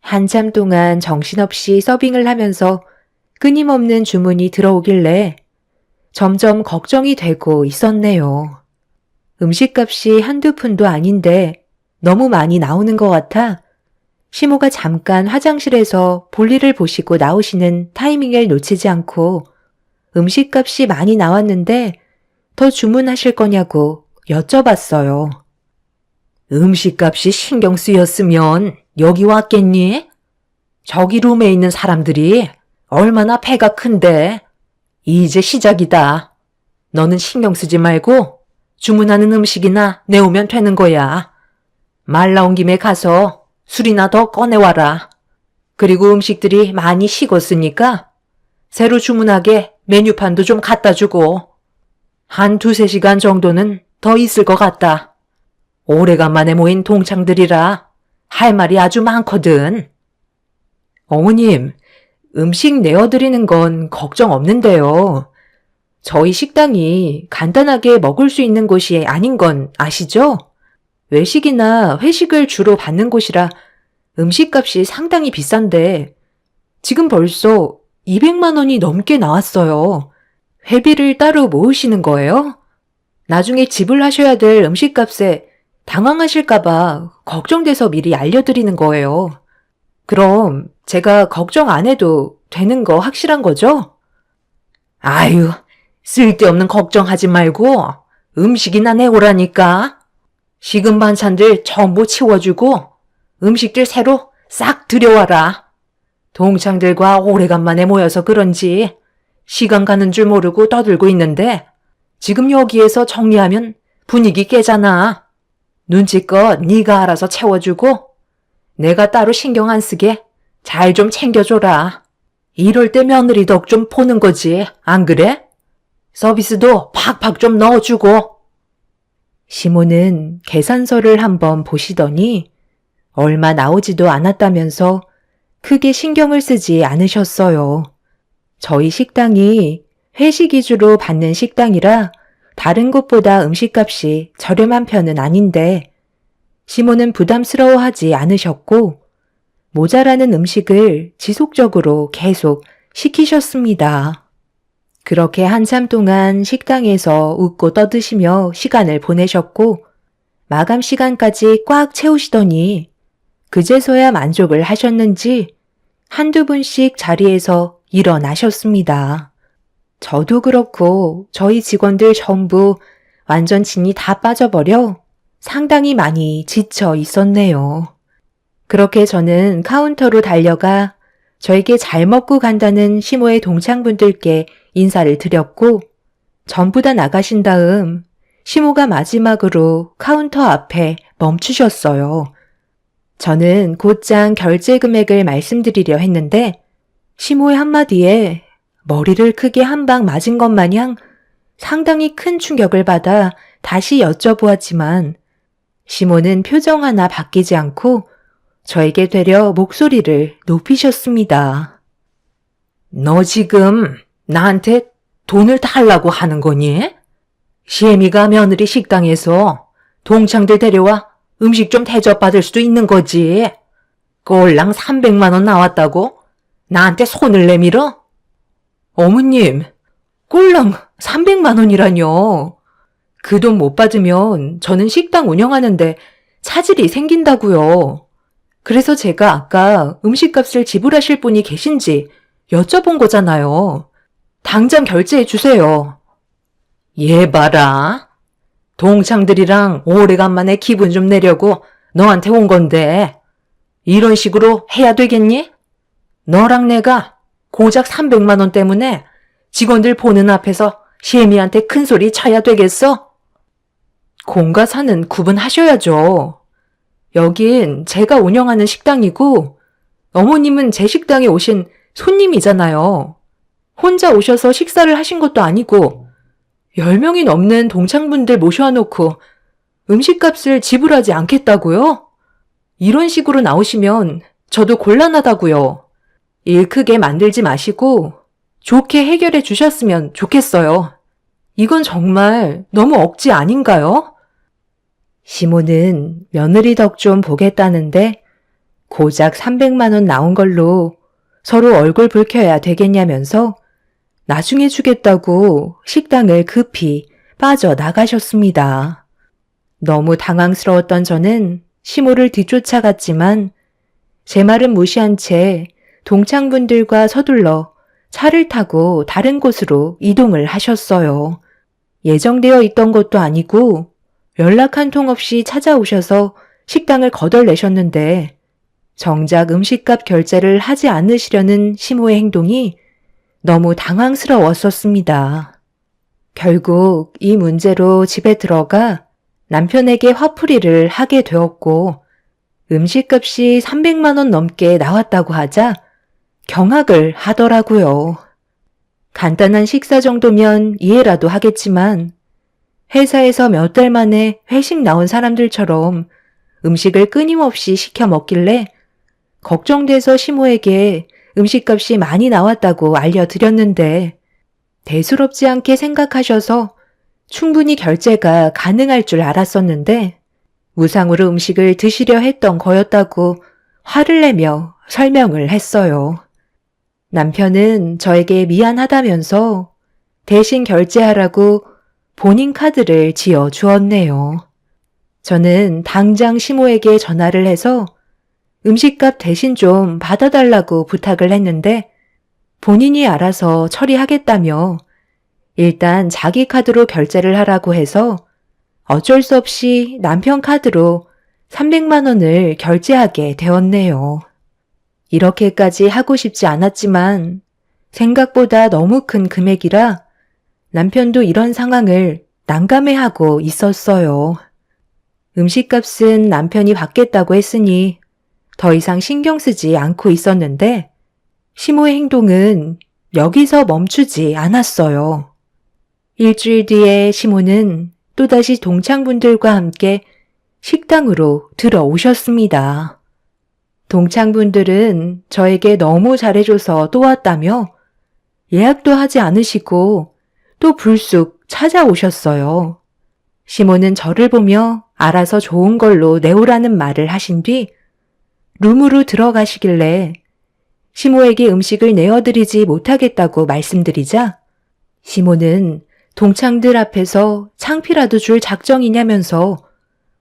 한참 동안 정신없이 서빙을 하면서 끊임없는 주문이 들어오길래 점점 걱정이 되고 있었네요. 음식값이 한두 푼도 아닌데 너무 많이 나오는 것 같아 시모가 잠깐 화장실에서 볼일을 보시고 나오시는 타이밍을 놓치지 않고 음식값이 많이 나왔는데 더 주문하실 거냐고 여쭤봤어요. 음식값이 신경 쓰였으면 여기 왔겠니? 저기 룸에 있는 사람들이 얼마나 배가 큰데 이제 시작이다. 너는 신경 쓰지 말고 주문하는 음식이나 내오면 되는 거야. 말 나온 김에 가서 술이나 더 꺼내와라. 그리고 음식들이 많이 식었으니까 새로 주문하게 메뉴판도 좀 갖다 주고 한 2-3시간 정도는 더 있을 것 같다. 오래간만에 모인 동창들이라 할 말이 아주 많거든. 어머님, 음식 내어드리는 건 걱정 없는데요. 저희 식당이 간단하게 먹을 수 있는 곳이 아닌 건 아시죠? 외식이나 회식을 주로 받는 곳이라 음식값이 상당히 비싼데 지금 벌써 200만 원이 넘게 나왔어요. 회비를 따로 모으시는 거예요? 나중에 지불하셔야 될 음식값에 당황하실까봐 걱정돼서 미리 알려드리는 거예요. 그럼 제가 걱정 안 해도 되는 거 확실한 거죠? 아유, 쓸데없는 걱정하지 말고 음식이나 내오라니까. 식은 반찬들 전부 치워주고 음식들 새로 싹 들여와라. 동창들과 오래간만에 모여서 그런지 시간 가는 줄 모르고 떠들고 있는데 지금 여기에서 정리하면 분위기 깨잖아. 눈치껏 네가 알아서 채워주고 내가 따로 신경 안 쓰게 잘 좀 챙겨줘라. 이럴 때 며느리 덕 좀 보는 거지, 안 그래? 서비스도 팍팍 좀 넣어주고. 시모는 계산서를 한번 보시더니 얼마 나오지도 않았다면서 크게 신경을 쓰지 않으셨어요. 저희 식당이 회식 위주로 받는 식당이라 다른 곳보다 음식값이 저렴한 편은 아닌데 시모는 부담스러워하지 않으셨고 모자라는 음식을 지속적으로 계속 시키셨습니다. 그렇게 한참 동안 식당에서 웃고 떠드시며 시간을 보내셨고 마감 시간까지 꽉 채우시더니 그제서야 만족을 하셨는지 한두 분씩 자리에서 일어나셨습니다. 저도 그렇고 저희 직원들 전부 완전 진이 다 빠져버려 상당히 많이 지쳐 있었네요. 그렇게 저는 카운터로 달려가 저에게 잘 먹고 간다는 시모의 동창분들께 인사를 드렸고 전부 다 나가신 다음 시모가 마지막으로 카운터 앞에 멈추셨어요. 저는 곧장 결제 금액을 말씀드리려 했는데 시모의 한마디에 머리를 크게 한 방 맞은 것 마냥 상당히 큰 충격을 받아 다시 여쭤보았지만 시모는 표정 하나 바뀌지 않고 저에게 되려 목소리를 높이셨습니다. 너 지금 나한테 돈을 달라고 하는 거니? 시애미가 며느리 식당에서 동창들 데려와 음식 좀 대접받을 수도 있는 거지. 꼴랑 300만 원 나왔다고 나한테 손을 내밀어? 어머님, 꼴랑 300만 원이라뇨. 그 돈 못 받으면 저는 식당 운영하는데 차질이 생긴다고요. 그래서 제가 아까 음식값을 지불하실 분이 계신지 여쭤본 거잖아요. 당장 결제해 주세요. 얘 봐라. 동창들이랑 오래간만에 기분 좀 내려고 너한테 온 건데 이런 식으로 해야 되겠니? 너랑 내가 고작 300만 원 때문에 직원들 보는 앞에서 시애미한테 큰 소리 쳐야 되겠어? 공과 사는 구분하셔야죠. 여긴 제가 운영하는 식당이고 어머님은 제 식당에 오신 손님이잖아요. 혼자 오셔서 식사를 하신 것도 아니고 10명이 넘는 동창분들 모셔놓고 음식값을 지불하지 않겠다고요? 이런 식으로 나오시면 저도 곤란하다고요. 일 크게 만들지 마시고 좋게 해결해 주셨으면 좋겠어요. 이건 정말 너무 억지 아닌가요? 시모는 며느리 덕 좀 보겠다는데 고작 300만 원 나온 걸로 서로 얼굴 붉혀야 되겠냐면서 나중에 주겠다고 식당을 급히 빠져나가셨습니다. 너무 당황스러웠던 저는 시모를 뒤쫓아갔지만 제 말은 무시한 채 동창분들과 서둘러 차를 타고 다른 곳으로 이동을 하셨어요. 예정되어 있던 것도 아니고 연락 한 통 없이 찾아오셔서 식당을 거덜내셨는데 정작 음식값 결제를 하지 않으시려는 시모의 행동이 너무 당황스러웠었습니다. 결국 이 문제로 집에 들어가 남편에게 화풀이를 하게 되었고 음식값이 300만 원 넘게 나왔다고 하자 경악을 하더라고요. 간단한 식사 정도면 이해라도 하겠지만 회사에서 몇 달 만에 회식 나온 사람들처럼 음식을 끊임없이 시켜 먹길래 걱정돼서 시모에게 음식값이 많이 나왔다고 알려드렸는데 대수롭지 않게 생각하셔서 충분히 결제가 가능할 줄 알았었는데 무상으로 음식을 드시려 했던 거였다고 화를 내며 설명을 했어요. 남편은 저에게 미안하다면서 대신 결제하라고 본인 카드를 지어 주었네요. 저는 당장 시모에게 전화를 해서 음식값 대신 좀 받아달라고 부탁을 했는데 본인이 알아서 처리하겠다며 일단 자기 카드로 결제를 하라고 해서 어쩔 수 없이 남편 카드로 300만 원을 결제하게 되었네요. 이렇게까지 하고 싶지 않았지만 생각보다 너무 큰 금액이라 남편도 이런 상황을 난감해하고 있었어요. 음식값은 남편이 받겠다고 했으니 더 이상 신경 쓰지 않고 있었는데 시모의 행동은 여기서 멈추지 않았어요. 일주일 뒤에 시모는 또다시 동창분들과 함께 식당으로 들어오셨습니다. 동창분들은 저에게 너무 잘해줘서 또 왔다며 예약도 하지 않으시고 또 불쑥 찾아오셨어요. 시모는 저를 보며 알아서 좋은 걸로 내오라는 말을 하신 뒤 룸으로 들어가시길래 시모에게 음식을 내어드리지 못하겠다고 말씀드리자 시모는 동창들 앞에서 창피라도 줄 작정이냐면서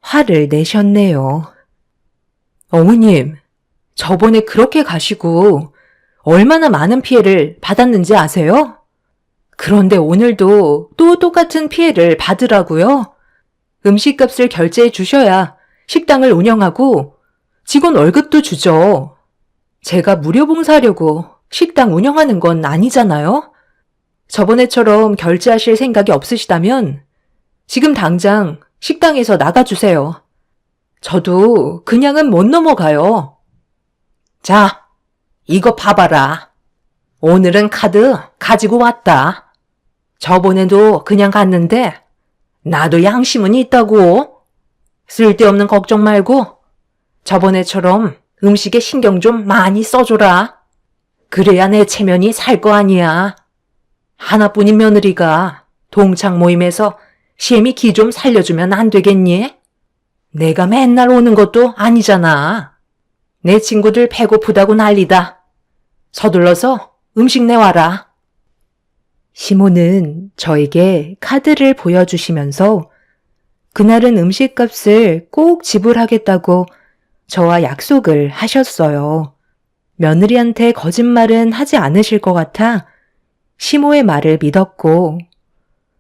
화를 내셨네요. 어머님, 저번에 그렇게 가시고 얼마나 많은 피해를 받았는지 아세요? 그런데 오늘도 또 똑같은 피해를 받으라고요? 음식값을 결제해 주셔야 식당을 운영하고 직원 월급도 주죠. 제가 무료 봉사하려고 식당 운영하는 건 아니잖아요? 저번에처럼 결제하실 생각이 없으시다면 지금 당장 식당에서 나가주세요. 저도 그냥은 못 넘어가요. 자, 이거 봐봐라. 오늘은 카드 가지고 왔다. 저번에도 그냥 갔는데 나도 양심은 있다고. 쓸데없는 걱정 말고 저번에처럼 음식에 신경 좀 많이 써줘라. 그래야 내 체면이 살 거 아니야. 하나뿐인 며느리가 동창 모임에서 시엠이 기 좀 살려주면 안 되겠니? 내가 맨날 오는 것도 아니잖아. 내 친구들 배고프다고 난리다. 서둘러서 음식 내와라. 시모는 저에게 카드를 보여주시면서 그날은 음식값을 꼭 지불하겠다고 저와 약속을 하셨어요. 며느리한테 거짓말은 하지 않으실 것 같아 시모의 말을 믿었고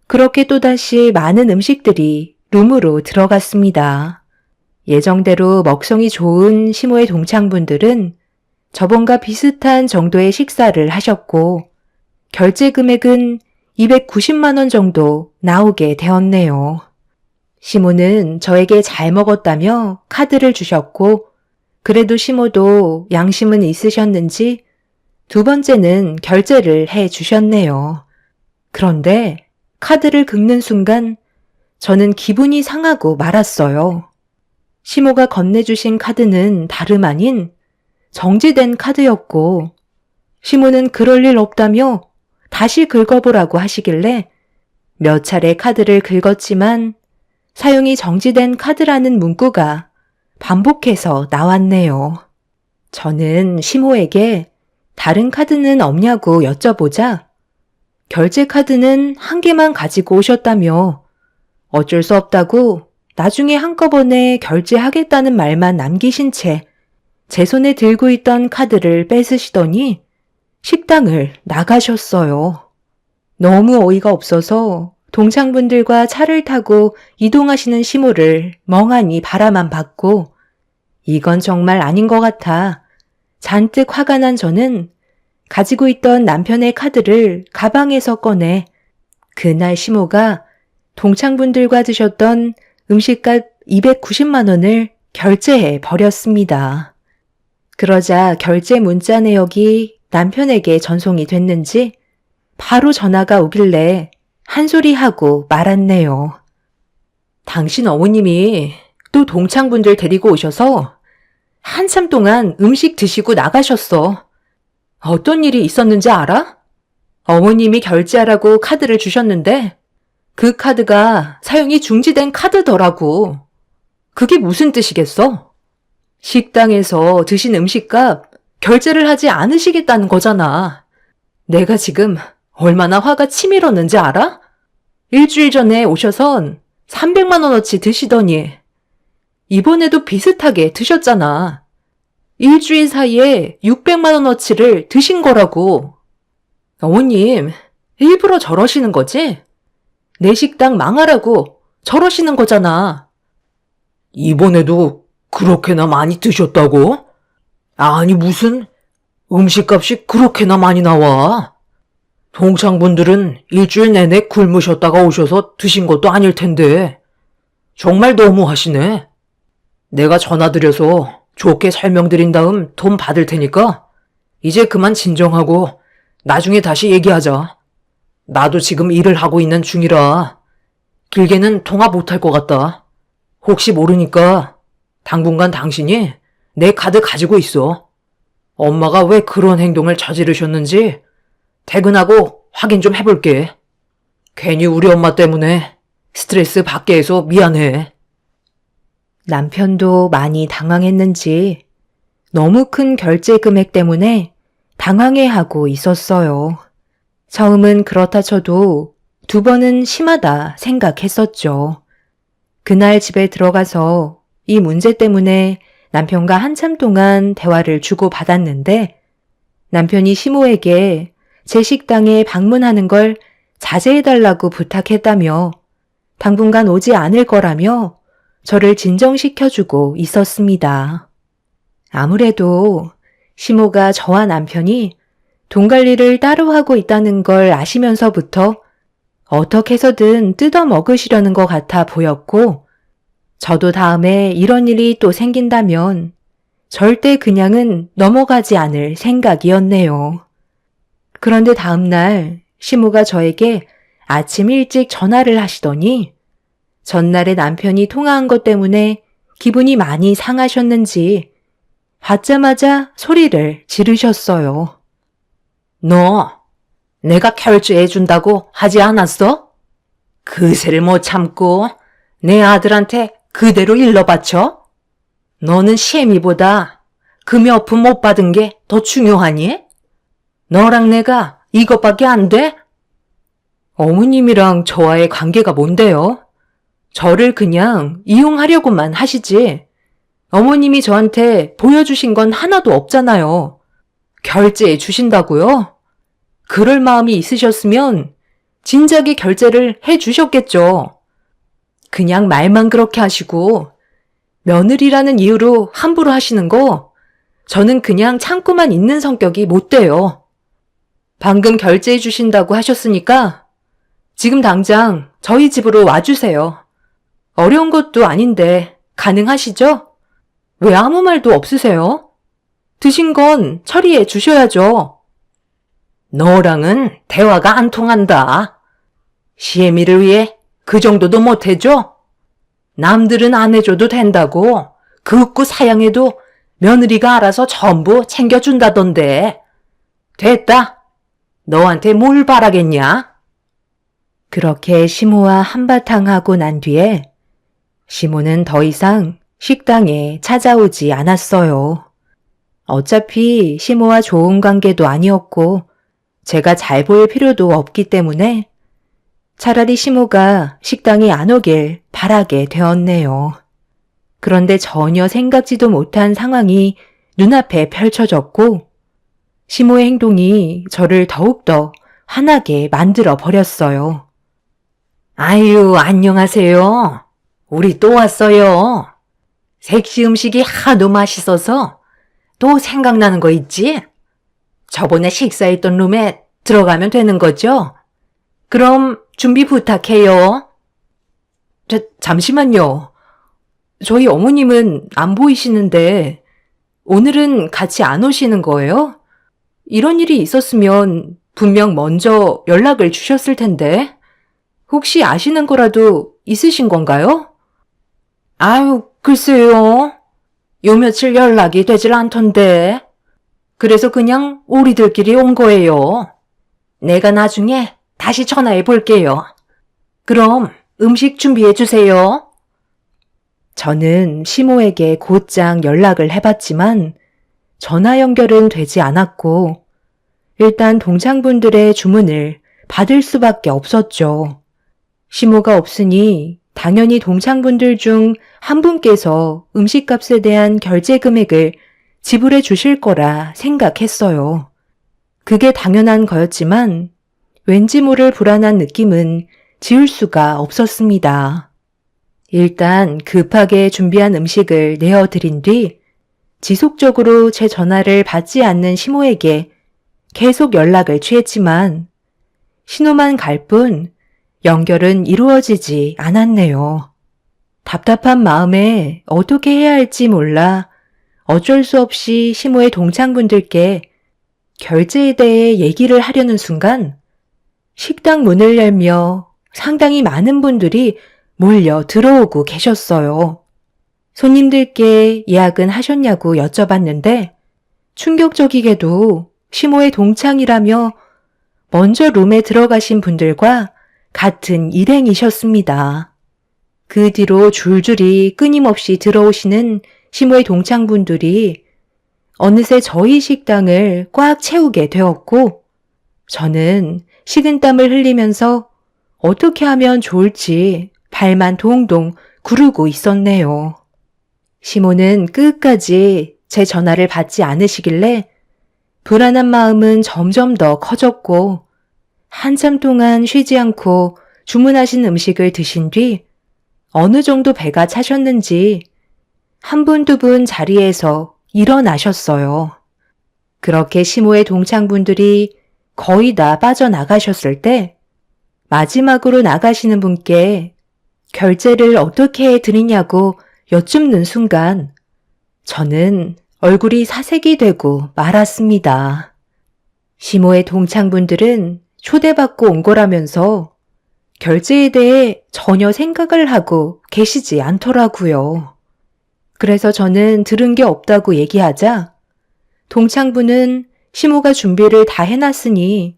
그렇게 또다시 많은 음식들이 룸으로 들어갔습니다. 예정대로 먹성이 좋은 시모의 동창분들은 저번과 비슷한 정도의 식사를 하셨고 결제 금액은 290만 원 정도 나오게 되었네요. 시모는 저에게 잘 먹었다며 카드를 주셨고 그래도 시모도 양심은 있으셨는지 두 번째는 결제를 해 주셨네요. 그런데 카드를 긁는 순간 저는 기분이 상하고 말았어요. 시모가 건네주신 카드는 다름 아닌 정지된 카드였고 시모는 그럴 일 없다며 다시 긁어보라고 하시길래 몇 차례 카드를 긁었지만 사용이 정지된 카드라는 문구가 반복해서 나왔네요. 저는 시모에게 다른 카드는 없냐고 여쭤보자 결제 카드는 한 개만 가지고 오셨다며 어쩔 수 없다고 나중에 한꺼번에 결제하겠다는 말만 남기신 채 제 손에 들고 있던 카드를 뺏으시더니 식당을 나가셨어요. 너무 어이가 없어서 동창분들과 차를 타고 이동하시는 시모를 멍하니 바라만 봤고 이건 정말 아닌 것 같아 잔뜩 화가 난 저는 가지고 있던 남편의 카드를 가방에서 꺼내 그날 시모가 동창분들과 드셨던 음식값 290만 원을 결제해 버렸습니다. 그러자 결제 문자 내역이 남편에게 전송이 됐는지 바로 전화가 오길래 한 소리 하고 말았네요. 당신 어머님이 또 동창분들 데리고 오셔서 한참 동안 음식 드시고 나가셨어. 어떤 일이 있었는지 알아? 어머님이 결제하라고 카드를 주셨는데 그 카드가 사용이 중지된 카드더라고. 그게 무슨 뜻이겠어? 식당에서 드신 음식값 결제를 하지 않으시겠다는 거잖아. 내가 지금 얼마나 화가 치밀었는지 알아? 일주일 전에 오셔선 300만 원어치 드시더니 이번에도 비슷하게 드셨잖아. 일주일 사이에 600만 원어치를 드신 거라고. 어머님, 일부러 저러시는 거지? 내 식당 망하라고 저러시는 거잖아. 이번에도 그렇게나 많이 드셨다고? 아니, 무슨 음식값이 그렇게나 많이 나와? 동창분들은 일주일 내내 굶으셨다가 오셔서 드신 것도 아닐 텐데 정말 너무하시네. 내가 전화드려서 좋게 설명드린 다음 돈 받을 테니까 이제 그만 진정하고 나중에 다시 얘기하자. 나도 지금 일을 하고 있는 중이라 길게는 통화 못할 것 같다. 혹시 모르니까 당분간 당신이 내 카드 가지고 있어. 엄마가 왜 그런 행동을 저지르셨는지 퇴근하고 확인 좀 해볼게. 괜히 우리 엄마 때문에 스트레스 받게 해서 미안해. 남편도 많이 당황했는지 너무 큰 결제 금액 때문에 당황해하고 있었어요. 처음은 그렇다 쳐도 두 번은 심하다 생각했었죠. 그날 집에 들어가서 이 문제 때문에 남편과 한참 동안 대화를 주고받았는데 남편이 시모에게 제 식당에 방문하는 걸 자제해달라고 부탁했다며 당분간 오지 않을 거라며 저를 진정시켜주고 있었습니다. 아무래도 시모가 저와 남편이 돈 관리를 따로 하고 있다는 걸 아시면서부터 어떻게 해서든 뜯어 먹으시려는 것 같아 보였고, 저도 다음에 이런 일이 또 생긴다면 절대 그냥은 넘어가지 않을 생각이었네요. 그런데 다음날 시모가 저에게 아침 일찍 전화를 하시더니 전날에 남편이 통화한 것 때문에 기분이 많이 상하셨는지 받자마자 소리를 지르셨어요. 너 내가 결제해준다고 하지 않았어? 그새를 못 참고 내 아들한테 그대로 일러바쳐? 너는 시애미보다 금여품 못 받은 게 더 중요하니? 너랑 내가 이것밖에 안 돼? 어머님이랑 저와의 관계가 뭔데요? 저를 그냥 이용하려고만 하시지. 어머님이 저한테 보여주신 건 하나도 없잖아요. 결제해 주신다고요? 그럴 마음이 있으셨으면 진작에 결제를 해 주셨겠죠. 그냥 말만 그렇게 하시고 며느리라는 이유로 함부로 하시는 거 저는 그냥 참고만 있는 성격이 못 돼요. 방금 결제해 주신다고 하셨으니까 지금 당장 저희 집으로 와주세요. 어려운 것도 아닌데 가능하시죠? 왜 아무 말도 없으세요? 드신 건 처리해 주셔야죠. 너랑은 대화가 안 통한다. 시애미를 위해 그 정도도 못 해줘? 남들은 안 해줘도 된다고 극구 사양해도 며느리가 알아서 전부 챙겨준다던데. 됐다. 너한테 뭘 바라겠냐? 그렇게 시모와 한바탕 하고 난 뒤에 시모는 더 이상 식당에 찾아오지 않았어요. 어차피 시모와 좋은 관계도 아니었고 제가 잘 보일 필요도 없기 때문에 차라리 시모가 식당에 안 오길 바라게 되었네요. 그런데 전혀 생각지도 못한 상황이 눈앞에 펼쳐졌고 시모의 행동이 저를 더욱더 화나게 만들어 버렸어요. 아유, 안녕하세요. 우리 또 왔어요. 색시 음식이 하도 맛있어서 또 생각나는 거 있지? 저번에 식사했던 룸에 들어가면 되는 거죠? 그럼 준비 부탁해요. 잠시만요. 저희 어머님은 안 보이시는데 오늘은 같이 안 오시는 거예요? 이런 일이 있었으면 분명 먼저 연락을 주셨을 텐데 혹시 아시는 거라도 있으신 건가요? 아유, 글쎄요. 요 며칠 연락이 되질 않던데. 그래서 그냥 우리들끼리 온 거예요. 내가 나중에 다시 전화해 볼게요. 그럼 음식 준비해 주세요. 저는 시모에게 곧장 연락을 해봤지만 전화 연결은 되지 않았고 일단 동창분들의 주문을 받을 수밖에 없었죠. 시모가 없으니 당연히 동창분들 중 한 분께서 음식값에 대한 결제 금액을 지불해 주실 거라 생각했어요. 그게 당연한 거였지만 왠지 모를 불안한 느낌은 지울 수가 없었습니다. 일단 급하게 준비한 음식을 내어드린 뒤 지속적으로 제 전화를 받지 않는 시모에게 계속 연락을 취했지만 신호만 갈 뿐 연결은 이루어지지 않았네요. 답답한 마음에 어떻게 해야 할지 몰라 어쩔 수 없이 시모의 동창분들께 결제에 대해 얘기를 하려는 순간 식당 문을 열며 상당히 많은 분들이 몰려 들어오고 계셨어요. 손님들께 예약은 하셨냐고 여쭤봤는데 충격적이게도 시모의 동창이라며 먼저 룸에 들어가신 분들과 같은 일행이셨습니다. 그 뒤로 줄줄이 끊임없이 들어오시는 시모의 동창분들이 어느새 저희 식당을 꽉 채우게 되었고 저는 식은땀을 흘리면서 어떻게 하면 좋을지 발만 동동 구르고 있었네요. 시모는 끝까지 제 전화를 받지 않으시길래 불안한 마음은 점점 더 커졌고 한참 동안 쉬지 않고 주문하신 음식을 드신 뒤 어느 정도 배가 차셨는지 한 분, 두 분 자리에서 일어나셨어요. 그렇게 시모의 동창분들이 거의 다 빠져나가셨을 때 마지막으로 나가시는 분께 결제를 어떻게 해드리냐고 여쭙는 순간 저는 얼굴이 사색이 되고 말았습니다. 시모의 동창분들은 초대받고 온 거라면서 결제에 대해 전혀 생각을 하고 계시지 않더라고요. 그래서 저는 들은 게 없다고 얘기하자 동창분은 시모가 준비를 다 해놨으니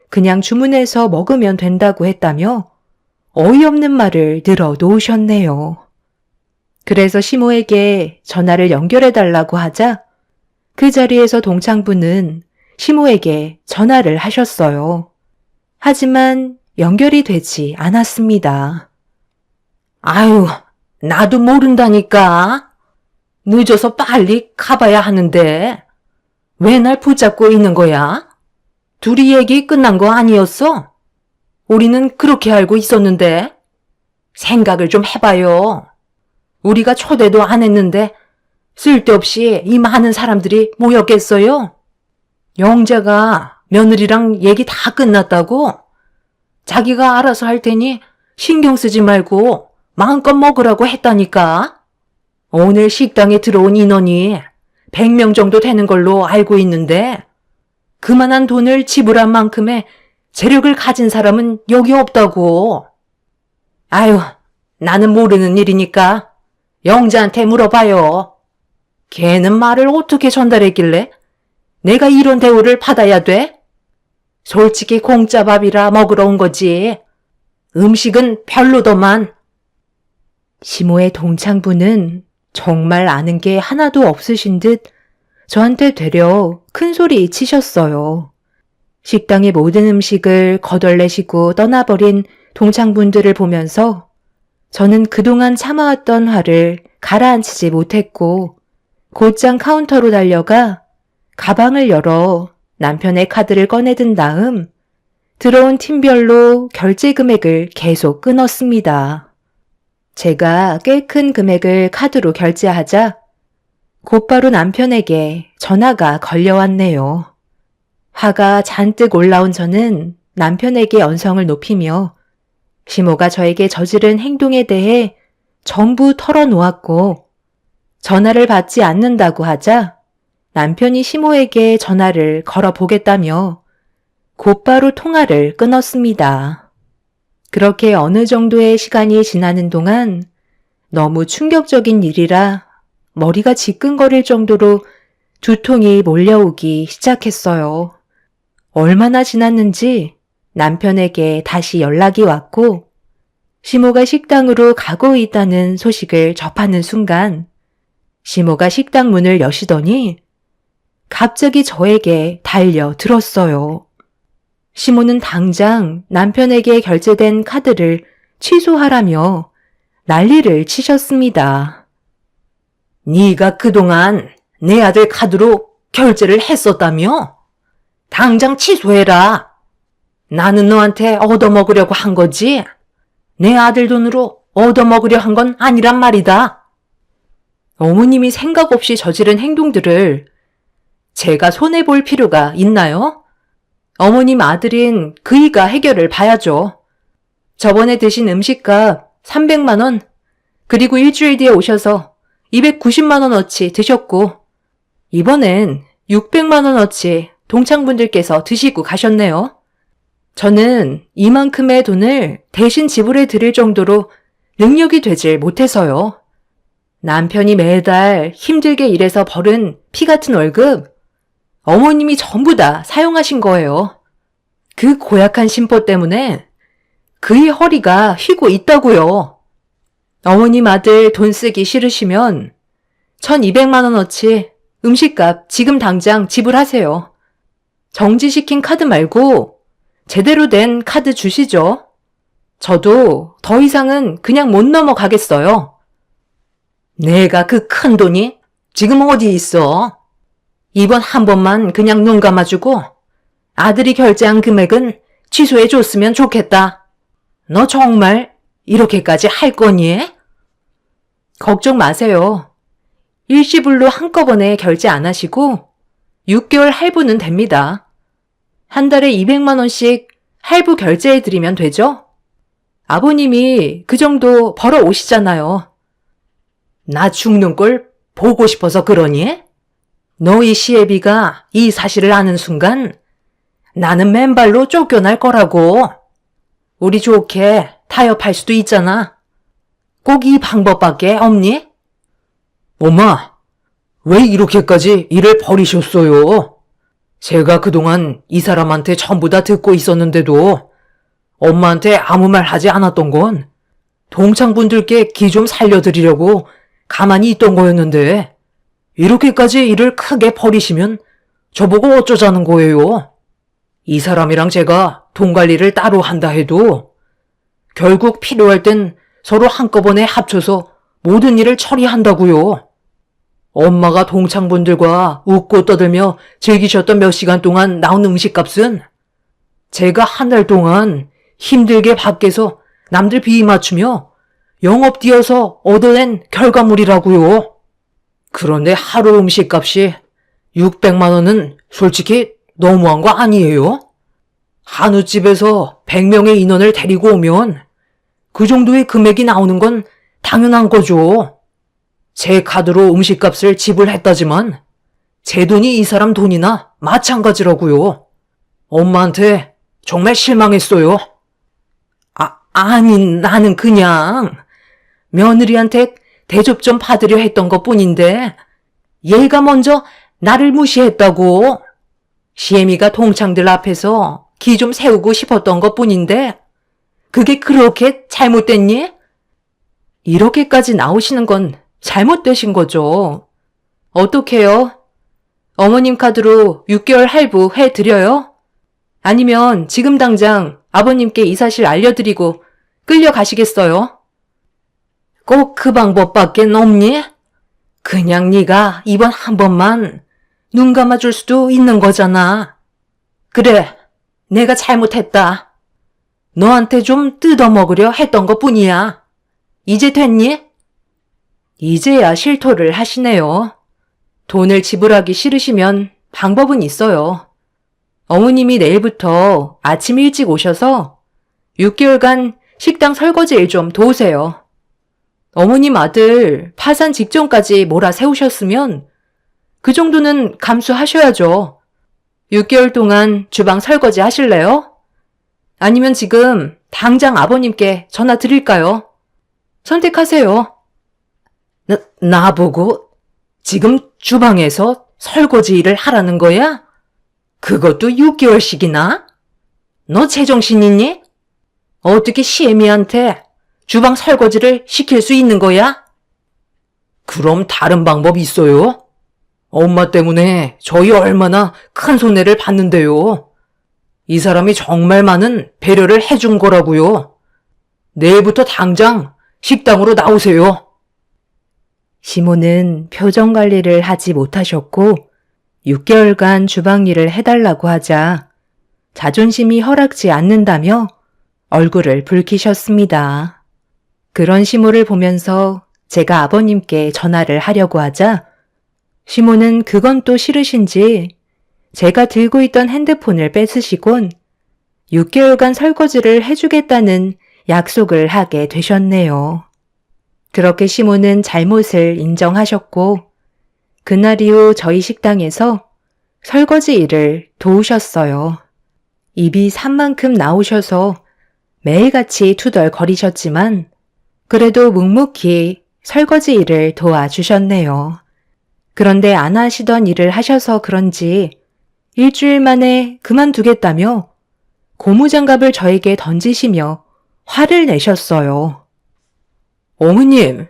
그냥 주문해서 먹으면 된다고 했다며 어이없는 말을 늘어 놓으셨네요. 그래서 시모에게 전화를 연결해달라고 하자 그 자리에서 동창분은 시모에게 전화를 하셨어요. 하지만 연결이 되지 않았습니다. 아유, 나도 모른다니까. 늦어서 빨리 가봐야 하는데 왜 날 붙잡고 있는 거야? 둘이 얘기 끝난 거 아니었어? 우리는 그렇게 알고 있었는데 생각을 좀 해봐요. 우리가 초대도 안 했는데 쓸데없이 이 많은 사람들이 모였겠어요? 영자가 며느리랑 얘기 다 끝났다고? 자기가 알아서 할 테니 신경 쓰지 말고 마음껏 먹으라고 했다니까. 오늘 식당에 들어온 인원이 100명 정도 되는 걸로 알고 있는데 그만한 돈을 지불한 만큼의 재력을 가진 사람은 여기 없다고. 아유, 나는 모르는 일이니까 영자한테 물어봐요. 걔는 말을 어떻게 전달했길래 내가 이런 대우를 받아야 돼? 솔직히 공짜 밥이라 먹으러 온 거지. 음식은 별로더만. 시모의 동창분은 정말 아는 게 하나도 없으신 듯 저한테 되려 큰 소리 치셨어요. 식당의 모든 음식을 거덜내시고 떠나버린 동창분들을 보면서 저는 그동안 참아왔던 화를 가라앉히지 못했고 곧장 카운터로 달려가 가방을 열어 남편의 카드를 꺼내든 다음 들어온 팀별로 결제 금액을 계속 끊었습니다. 제가 꽤 큰 금액을 카드로 결제하자 곧바로 남편에게 전화가 걸려왔네요. 화가 잔뜩 올라온 저는 남편에게 언성을 높이며 시모가 저에게 저지른 행동에 대해 전부 털어놓았고 전화를 받지 않는다고 하자 남편이 시모에게 전화를 걸어보겠다며 곧바로 통화를 끊었습니다. 그렇게 어느 정도의 시간이 지나는 동안 너무 충격적인 일이라 머리가 지끈거릴 정도로 두통이 몰려오기 시작했어요. 얼마나 지났는지 남편에게 다시 연락이 왔고 시모가 식당으로 가고 있다는 소식을 접하는 순간 시모가 식당 문을 여시더니 갑자기 저에게 달려들었어요. 시모는 당장 남편에게 결제된 카드를 취소하라며 난리를 치셨습니다. 네가 그동안 내 아들 카드로 결제를 했었다며? 당장 취소해라. 나는 너한테 얻어먹으려고 한 거지. 내 아들 돈으로 얻어먹으려 한 건 아니란 말이다. 어머님이 생각 없이 저지른 행동들을 제가 손해볼 필요가 있나요? 어머님 아들인 그이가 해결을 봐야죠. 저번에 드신 음식값 300만 원, 그리고 일주일 뒤에 오셔서 290만 원어치 드셨고, 이번엔 600만 원어치 동창분들께서 드시고 가셨네요. 저는 이만큼의 돈을 대신 지불해 드릴 정도로 능력이 되질 못해서요. 남편이 매달 힘들게 일해서 벌은 피 같은 월급, 어머님이 전부 다 사용하신 거예요. 그 고약한 심보 때문에 그의 허리가 휘고 있다고요. 어머님 아들 돈 쓰기 싫으시면 1200만 원어치 음식값 지금 당장 지불하세요. 정지시킨 카드 말고 제대로 된 카드 주시죠. 저도 더 이상은 그냥 못 넘어가겠어요. 내가 그 큰 돈이 지금 어디 있어? 이번 한 번만 그냥 눈 감아주고 아들이 결제한 금액은 취소해 줬으면 좋겠다. 너 정말 이렇게까지 할 거니? 걱정 마세요. 일시불로 한꺼번에 결제 안 하시고 6개월 할부는 됩니다. 한 달에 200만 원씩 할부 결제해 드리면 되죠? 아버님이 그 정도 벌어 오시잖아요. 나 죽는 꼴 보고 싶어서 그러니? 너희 시애비가 이 사실을 아는 순간 나는 맨발로 쫓겨날 거라고. 우리 좋게 타협할 수도 있잖아. 꼭 이 방법밖에 없니? 엄마, 왜 이렇게까지 일을 버리셨어요? 제가 그동안 이 사람한테 전부 다 듣고 있었는데도 엄마한테 아무 말 하지 않았던 건 동창분들께 기 좀 살려드리려고 가만히 있던 거였는데 이렇게까지 일을 크게 버리시면 저보고 어쩌자는 거예요? 이 사람이랑 제가 돈 관리를 따로 한다 해도 결국 필요할 땐 서로 한꺼번에 합쳐서 모든 일을 처리한다고요. 엄마가 동창분들과 웃고 떠들며 즐기셨던 몇 시간 동안 나온 음식값은 제가 한 달 동안 힘들게 밖에서 남들 비위 맞추며 영업 뛰어서 얻어낸 결과물이라고요. 그런데 하루 음식값이 600만 원은 솔직히 너무한 거 아니에요? 한우집에서 100명의 인원을 데리고 오면 그 정도의 금액이 나오는 건 당연한 거죠. 제 카드로 음식값을 지불했다지만 제 돈이 이 사람 돈이나 마찬가지라고요. 엄마한테 정말 실망했어요. 아니 나는 그냥 며느리한테 대접 좀 받으려 했던 것 뿐인데 얘가 먼저 나를 무시했다고. 시애미가 동창들 앞에서 기 좀 세우고 싶었던 것 뿐인데 그게 그렇게 잘못됐니? 이렇게까지 나오시는 건 잘못되신 거죠. 어떡해요? 어머님 카드로 6개월 할부 해드려요? 아니면 지금 당장 아버님께 이 사실 알려드리고 끌려가시겠어요? 꼭 그 방법밖에 없니? 그냥 네가 이번 한 번만 눈 감아줄 수도 있는 거잖아. 그래, 내가 잘못했다. 너한테 좀 뜯어먹으려 했던 것 뿐이야. 이제 됐니? 이제야 실토를 하시네요. 돈을 지불하기 싫으시면 방법은 있어요. 어머님이 내일부터 아침 일찍 오셔서 6개월간 식당 설거지 일 좀 도우세요. 어머님 아들 파산 직전까지 몰아세우셨으면 그 정도는 감수하셔야죠. 6개월 동안 주방 설거지 하실래요? 아니면 지금 당장 아버님께 전화 드릴까요? 선택하세요. 나보고 지금 주방에서 설거지 일을 하라는 거야? 그것도 6개월씩이나? 너 제정신 있니? 어떻게 시애미한테 주방 설거지를 시킬 수 있는 거야? 그럼 다른 방법 있어요? 엄마 때문에 저희 얼마나 큰 손해를 봤는데요. 이 사람이 정말 많은 배려를 해준 거라고요. 내일부터 당장 식당으로 나오세요. 시모는 표정 관리를 하지 못하셨고 6개월간 주방 일을 해달라고 하자 자존심이 허락지 않는다며 얼굴을 붉히셨습니다. 그런 시모를 보면서 제가 아버님께 전화를 하려고 하자 시모는 그건 또 싫으신지 제가 들고 있던 핸드폰을 뺏으시곤 6개월간 설거지를 해주겠다는 약속을 하게 되셨네요. 그렇게 시모는 잘못을 인정하셨고 그날 이후 저희 식당에서 설거지 일을 도우셨어요. 입이 산만큼 나오셔서 매일같이 투덜거리셨지만 그래도 묵묵히 설거지 일을 도와주셨네요. 그런데 안 하시던 일을 하셔서 그런지 일주일 만에 그만두겠다며 고무장갑을 저에게 던지시며 화를 내셨어요. 어머님,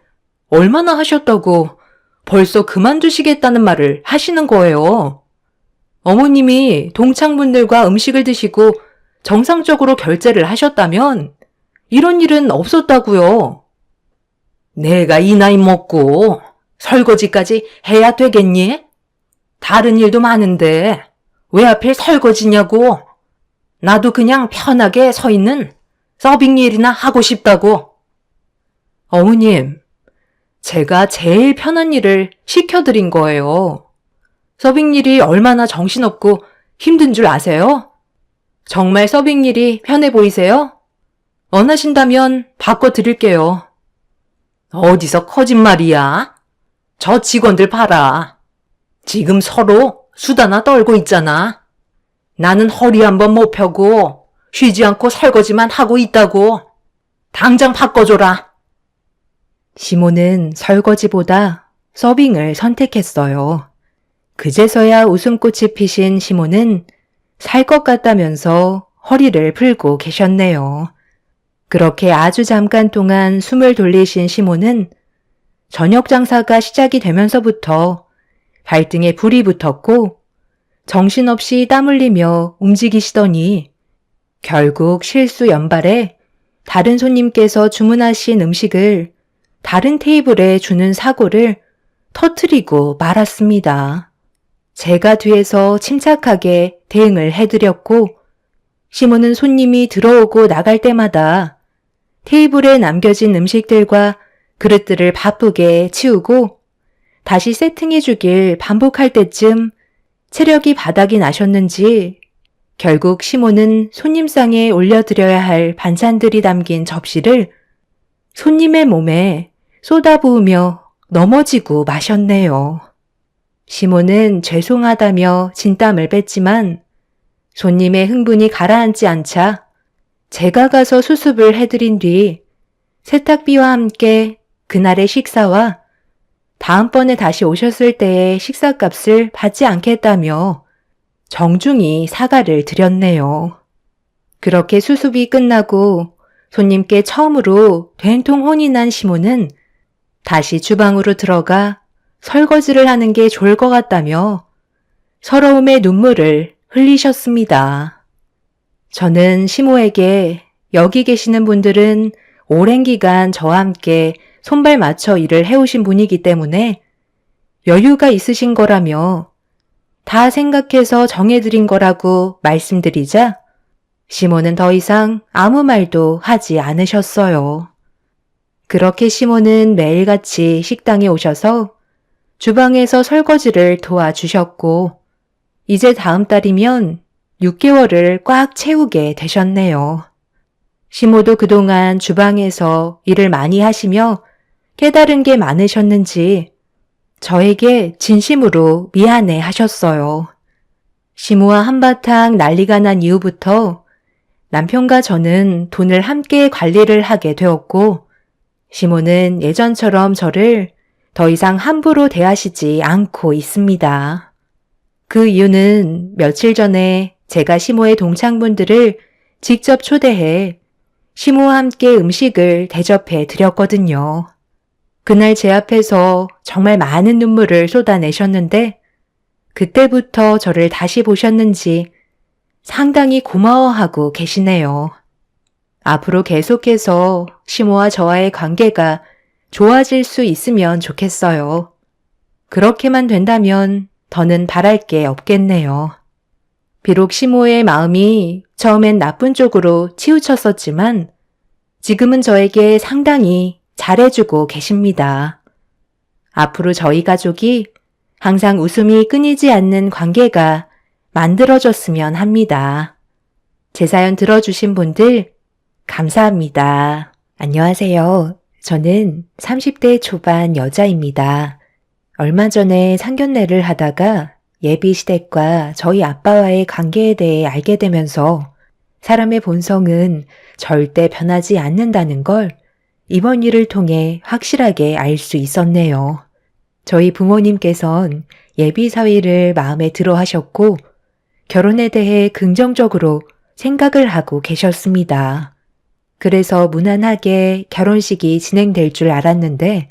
얼마나 하셨다고 벌써 그만두시겠다는 말을 하시는 거예요. 어머님이 동창분들과 음식을 드시고 정상적으로 결제를 하셨다면 이런 일은 없었다고요. 내가 이 나이 먹고 설거지까지 해야 되겠니? 다른 일도 많은데 왜 하필 설거지냐고. 나도 그냥 편하게 서 있는 서빙 일이나 하고 싶다고. 어머님, 제가 제일 편한 일을 시켜드린 거예요. 서빙 일이 얼마나 정신없고 힘든 줄 아세요? 정말 서빙 일이 편해 보이세요? 원하신다면 바꿔드릴게요. 어디서 거짓말이야? 저 직원들 봐라. 지금 서로 수다나 떨고 있잖아. 나는 허리 한번 못 펴고 쉬지 않고 설거지만 하고 있다고. 당장 바꿔줘라. 시모는 설거지보다 서빙을 선택했어요. 그제서야 웃음꽃이 피신 시모는 살 것 같다면서 허리를 풀고 계셨네요. 그렇게 아주 잠깐 동안 숨을 돌리신 시모는 저녁 장사가 시작이 되면서부터 발등에 불이 붙었고 정신없이 땀 흘리며 움직이시더니 결국 실수 연발에 다른 손님께서 주문하신 음식을 다른 테이블에 주는 사고를 터뜨리고 말았습니다. 제가 뒤에서 침착하게 대응을 해드렸고 시모는 손님이 들어오고 나갈 때마다 테이블에 남겨진 음식들과 그릇들을 바쁘게 치우고 다시 세팅해주길 반복할 때쯤 체력이 바닥이 나셨는지 결국 시모는 손님상에 올려드려야 할 반찬들이 담긴 접시를 손님의 몸에 쏟아부으며 넘어지고 마셨네요. 시모는 죄송하다며 진땀을 뺐지만 손님의 흥분이 가라앉지 않자 제가 가서 수습을 해드린 뒤 세탁비와 함께 그날의 식사와 다음번에 다시 오셨을 때의 식사값을 받지 않겠다며 정중히 사과를 드렸네요. 그렇게 수습이 끝나고 손님께 처음으로 된통 혼이 난 시모는 다시 주방으로 들어가 설거지를 하는 게 좋을 것 같다며 서러움의 눈물을 흘리셨습니다. 저는 시모에게 여기 계시는 분들은 오랜 기간 저와 함께 손발 맞춰 일을 해오신 분이기 때문에 여유가 있으신 거라며 다 생각해서 정해드린 거라고 말씀드리자 시모는 더 이상 아무 말도 하지 않으셨어요. 그렇게 시모는 매일같이 식당에 오셔서 주방에서 설거지를 도와주셨고 이제 다음 달이면 6개월을 꽉 채우게 되셨네요. 시모도 그동안 주방에서 일을 많이 하시며 깨달은 게 많으셨는지 저에게 진심으로 미안해 하셨어요. 시모와 한바탕 난리가 난 이후부터 남편과 저는 돈을 함께 관리를 하게 되었고 시모는 예전처럼 저를 더 이상 함부로 대하시지 않고 있습니다. 그 이유는 며칠 전에 제가 시모의 동창분들을 직접 초대해 시모와 함께 음식을 대접해 드렸거든요. 그날 제 앞에서 정말 많은 눈물을 쏟아내셨는데 그때부터 저를 다시 보셨는지 상당히 고마워하고 계시네요. 앞으로 계속해서 시모와 저와의 관계가 좋아질 수 있으면 좋겠어요. 그렇게만 된다면 더는 바랄 게 없겠네요. 비록 시모의 마음이 처음엔 나쁜 쪽으로 치우쳤었지만 지금은 저에게 상당히 잘해주고 계십니다. 앞으로 저희 가족이 항상 웃음이 끊이지 않는 관계가 만들어졌으면 합니다. 제 사연 들어주신 분들 감사합니다. 안녕하세요. 저는 30대 초반 여자입니다. 얼마 전에 상견례를 하다가 예비 시댁과 저희 아빠와의 관계에 대해 알게 되면서 사람의 본성은 절대 변하지 않는다는 걸 이번 일을 통해 확실하게 알 수 있었네요. 저희 부모님께선 예비 사위를 마음에 들어 하셨고 결혼에 대해 긍정적으로 생각을 하고 계셨습니다. 그래서 무난하게 결혼식이 진행될 줄 알았는데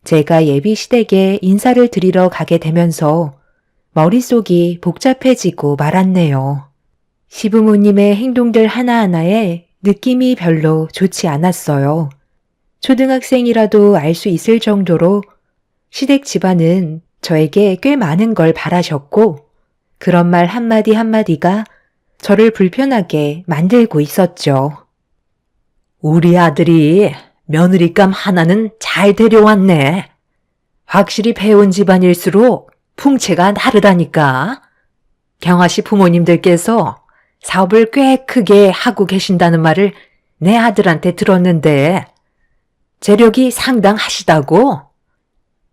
제가 예비 시댁에 인사를 드리러 가게 되면서 머릿속이 복잡해지고 말았네요. 시부모님의 행동들 하나하나에 느낌이 별로 좋지 않았어요. 초등학생이라도 알 수 있을 정도로 시댁 집안은 저에게 꽤 많은 걸 바라셨고 그런 말 한마디 한마디가 저를 불편하게 만들고 있었죠. 우리 아들이 며느리감 하나는 잘 데려왔네. 확실히 배운 집안일수록 풍채가 다르다니까. 경아 씨 부모님들께서 사업을 꽤 크게 하고 계신다는 말을 내 아들한테 들었는데 재력이 상당하시다고?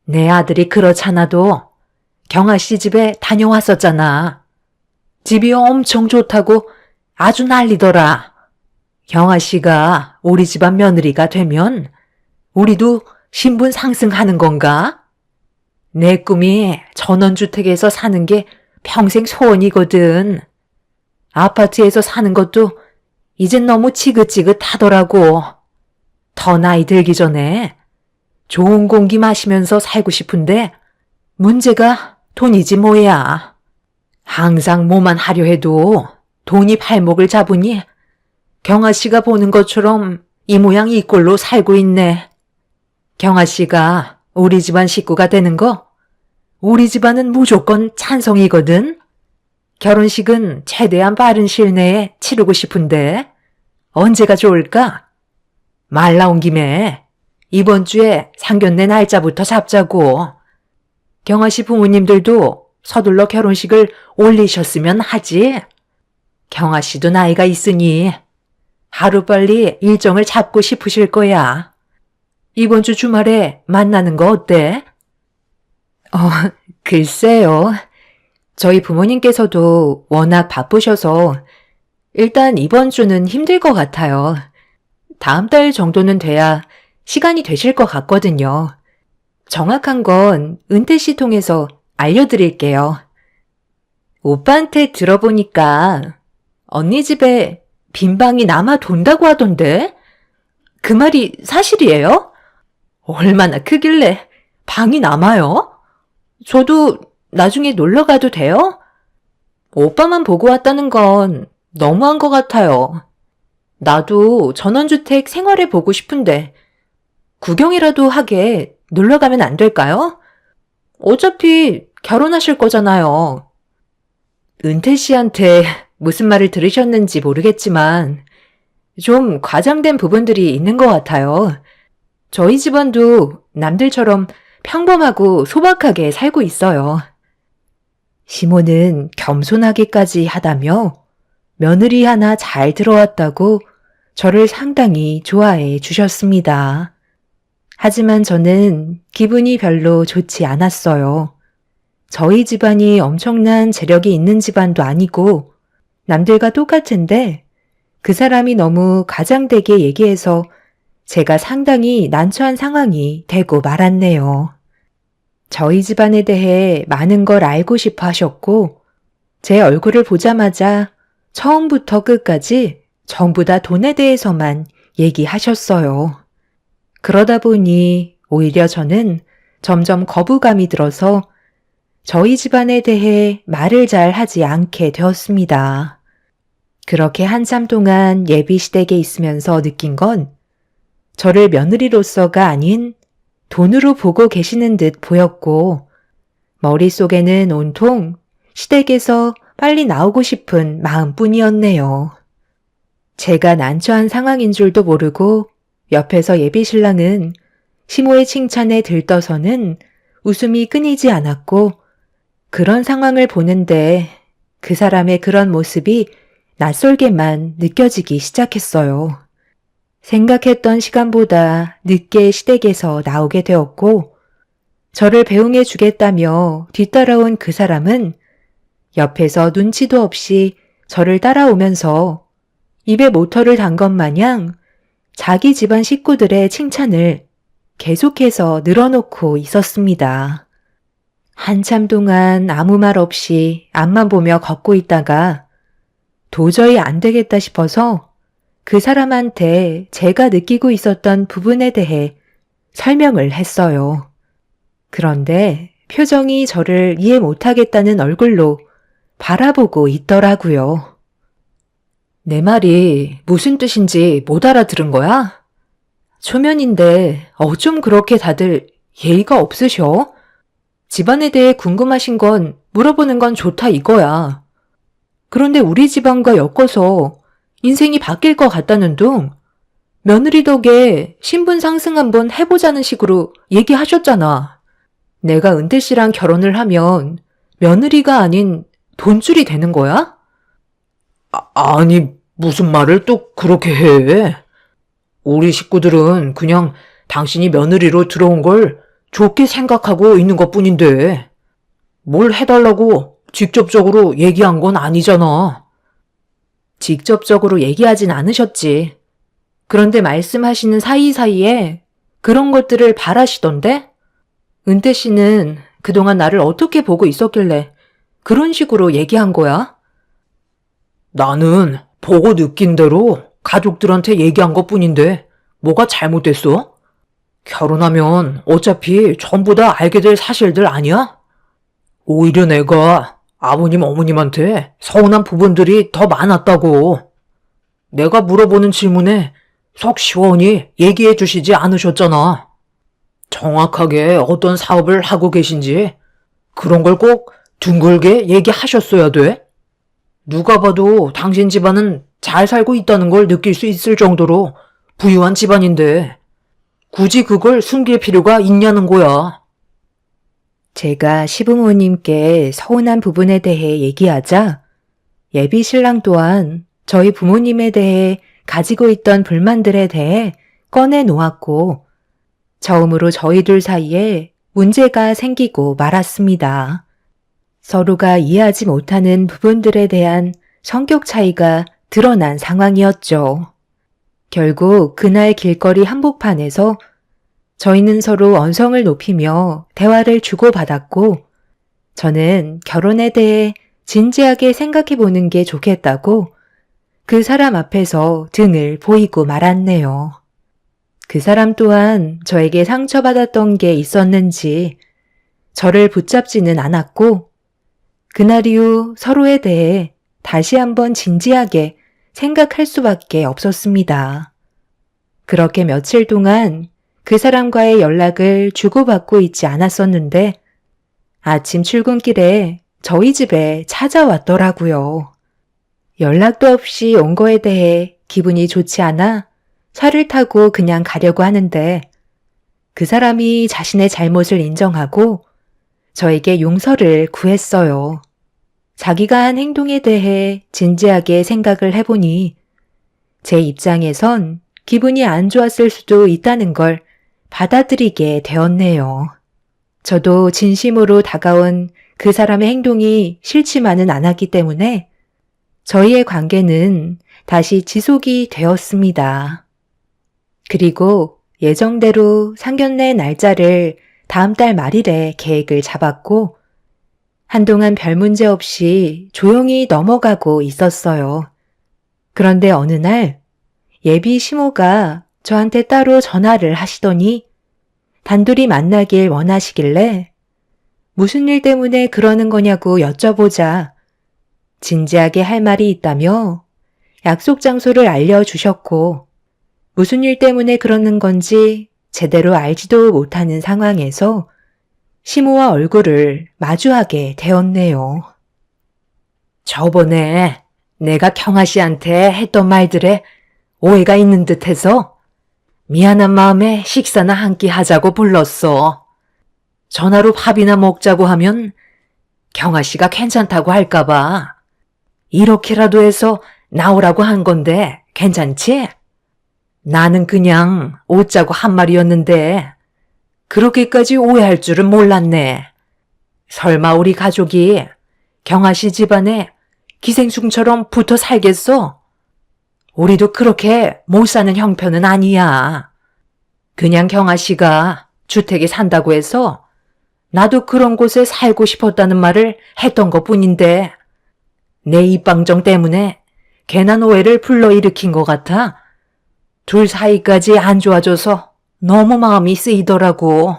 내 아들이 그렇잖아도 경아 씨 집에 다녀왔었잖아. 집이 엄청 좋다고 아주 난리더라. 경아 씨가 우리 집안 며느리가 되면 우리도 신분 상승하는 건가? 내 꿈이 전원주택에서 사는 게 평생 소원이거든. 아파트에서 사는 것도 이젠 너무 지긋지긋하더라고. 더 나이 들기 전에 좋은 공기 마시면서 살고 싶은데 문제가 돈이지 뭐야. 항상 뭐만 하려 해도 돈이 발목을 잡으니 경아 씨가 보는 것처럼 이 모양 이 꼴로 살고 있네. 경아 씨가 우리 집안 식구가 되는 거 우리 집안은 무조건 찬성이거든. 결혼식은 최대한 빠른 시일 내에 치르고 싶은데 언제가 좋을까? 말 나온 김에 이번 주에 상견례 날짜부터 잡자고. 경아 씨 부모님들도 서둘러 결혼식을 올리셨으면 하지. 경아 씨도 나이가 있으니 하루빨리 일정을 잡고 싶으실 거야. 이번 주 주말에 만나는 거 어때? 글쎄요. 저희 부모님께서도 워낙 바쁘셔서 일단 이번 주는 힘들 것 같아요. 다음 달 정도는 돼야 시간이 되실 것 같거든요. 정확한 건 은퇴 씨 통해서 알려드릴게요. 오빠한테 들어보니까 언니 집에 빈 방이 남아 돈다고 하던데? 그 말이 사실이에요? 얼마나 크길래 방이 남아요? 저도 나중에 놀러 가도 돼요? 오빠만 보고 왔다는 건 너무한 것 같아요. 나도 전원주택 생활해 보고 싶은데 구경이라도 하게 놀러 가면 안 될까요? 어차피 결혼하실 거잖아요. 은퇴 씨한테 무슨 말을 들으셨는지 모르겠지만 좀 과장된 부분들이 있는 것 같아요. 저희 집안도 남들처럼 평범하고 소박하게 살고 있어요. 시모는 겸손하기까지 하다며 며느리 하나 잘 들어왔다고 저를 상당히 좋아해 주셨습니다. 하지만 저는 기분이 별로 좋지 않았어요. 저희 집안이 엄청난 재력이 있는 집안도 아니고 남들과 똑같은데 그 사람이 너무 과장되게 얘기해서 제가 상당히 난처한 상황이 되고 말았네요. 저희 집안에 대해 많은 걸 알고 싶어 하셨고 제 얼굴을 보자마자 처음부터 끝까지 전부 다 돈에 대해서만 얘기하셨어요. 그러다 보니 오히려 저는 점점 거부감이 들어서 저희 집안에 대해 말을 잘 하지 않게 되었습니다. 그렇게 한참 동안 예비 시댁에 있으면서 느낀 건 저를 며느리로서가 아닌 돈으로 보고 계시는 듯 보였고 머릿속에는 온통 시댁에서 빨리 나오고 싶은 마음뿐이었네요. 제가 난처한 상황인 줄도 모르고 옆에서 예비 신랑은 시모의 칭찬에 들떠서는 웃음이 끊이지 않았고 그런 상황을 보는데 그 사람의 그런 모습이 낯설게만 느껴지기 시작했어요. 생각했던 시간보다 늦게 시댁에서 나오게 되었고 저를 배웅해 주겠다며 뒤따라온 그 사람은 옆에서 눈치도 없이 저를 따라오면서 입에 모터를 단 것 마냥 자기 집안 식구들의 칭찬을 계속해서 늘어놓고 있었습니다. 한참 동안 아무 말 없이 앞만 보며 걷고 있다가 도저히 안 되겠다 싶어서 그 사람한테 제가 느끼고 있었던 부분에 대해 설명을 했어요. 그런데 표정이 저를 이해 못하겠다는 얼굴로 바라보고 있더라고요. 내 말이 무슨 뜻인지 못 알아들은 거야? 초면인데 어쩜 그렇게 다들 예의가 없으셔? 집안에 대해 궁금하신 건 물어보는 건 좋다 이거야. 그런데 우리 집안과 엮어서 인생이 바뀔 것 같다는 둥 며느리 덕에 신분 상승 한번 해보자는 식으로 얘기하셨잖아. 내가 은태 씨랑 결혼을 하면 며느리가 아닌 돈줄이 되는 거야? 아니, 무슨 말을 또 그렇게 해? 우리 식구들은 그냥 당신이 며느리로 들어온 걸 좋게 생각하고 있는 것뿐인데 뭘 해달라고 직접적으로 얘기한 건 아니잖아. 직접적으로 얘기하진 않으셨지. 그런데 말씀하시는 사이사이에 그런 것들을 바라시던데? 은태 씨는 그동안 나를 어떻게 보고 있었길래 그런 식으로 얘기한 거야? 나는 보고 느낀 대로 가족들한테 얘기한 것뿐인데 뭐가 잘못됐어? 결혼하면 어차피 전부 다 알게 될 사실들 아니야? 오히려 내가 아버님 어머님한테 서운한 부분들이 더 많았다고. 내가 물어보는 질문에 속 시원히 얘기해 주시지 않으셨잖아. 정확하게 어떤 사업을 하고 계신지 그런 걸 꼭 둥글게 얘기하셨어야 돼. 누가 봐도 당신 집안은 잘 살고 있다는 걸 느낄 수 있을 정도로 부유한 집안인데 굳이 그걸 숨길 필요가 있냐는 거야. 제가 시부모님께 서운한 부분에 대해 얘기하자 예비 신랑 또한 저희 부모님에 대해 가지고 있던 불만들에 대해 꺼내 놓았고 처음으로 저희들 사이에 문제가 생기고 말았습니다. 서로가 이해하지 못하는 부분들에 대한 성격 차이가 드러난 상황이었죠. 결국 그날 길거리 한복판에서 저희는 서로 언성을 높이며 대화를 주고받았고 저는 결혼에 대해 진지하게 생각해 보는 게 좋겠다고 그 사람 앞에서 등을 보이고 말았네요. 그 사람 또한 저에게 상처받았던 게 있었는지 저를 붙잡지는 않았고 그날 이후 서로에 대해 다시 한번 진지하게 생각할 수밖에 없었습니다. 그렇게 며칠 동안 그 사람과의 연락을 주고받고 있지 않았었는데 아침 출근길에 저희 집에 찾아왔더라고요. 연락도 없이 온 거에 대해 기분이 좋지 않아 차를 타고 그냥 가려고 하는데 그 사람이 자신의 잘못을 인정하고 저에게 용서를 구했어요. 자기가 한 행동에 대해 진지하게 생각을 해보니 제 입장에선 기분이 안 좋았을 수도 있다는 걸 받아들이게 되었네요. 저도 진심으로 다가온 그 사람의 행동이 싫지만은 않았기 때문에 저희의 관계는 다시 지속이 되었습니다. 그리고 예정대로 상견례 날짜를 다음 달 말일에 계획을 잡았고 한동안 별 문제 없이 조용히 넘어가고 있었어요. 그런데 어느 날 예비 시모가 저한테 따로 전화를 하시더니 단둘이 만나길 원하시길래 무슨 일 때문에 그러는 거냐고 여쭤보자 진지하게 할 말이 있다며 약속 장소를 알려주셨고 무슨 일 때문에 그러는 건지 제대로 알지도 못하는 상황에서 시모와 얼굴을 마주하게 되었네요. 저번에 내가 경아 씨한테 했던 말들에 오해가 있는 듯해서 미안한 마음에 식사나 한 끼 하자고 불렀어. 전화로 밥이나 먹자고 하면 경아 씨가 괜찮다고 할까봐. 이렇게라도 해서 나오라고 한 건데 괜찮지? 나는 그냥 오자고 한 말이었는데 그렇게까지 오해할 줄은 몰랐네. 설마 우리 가족이 경아 씨 집안에 기생충처럼 붙어 살겠어? 우리도 그렇게 못 사는 형편은 아니야. 그냥 경아 씨가 주택에 산다고 해서 나도 그런 곳에 살고 싶었다는 말을 했던 것뿐인데 내 입방정 때문에 괜한 오해를 불러일으킨 것 같아. 둘 사이까지 안 좋아져서 너무 마음이 쓰이더라고.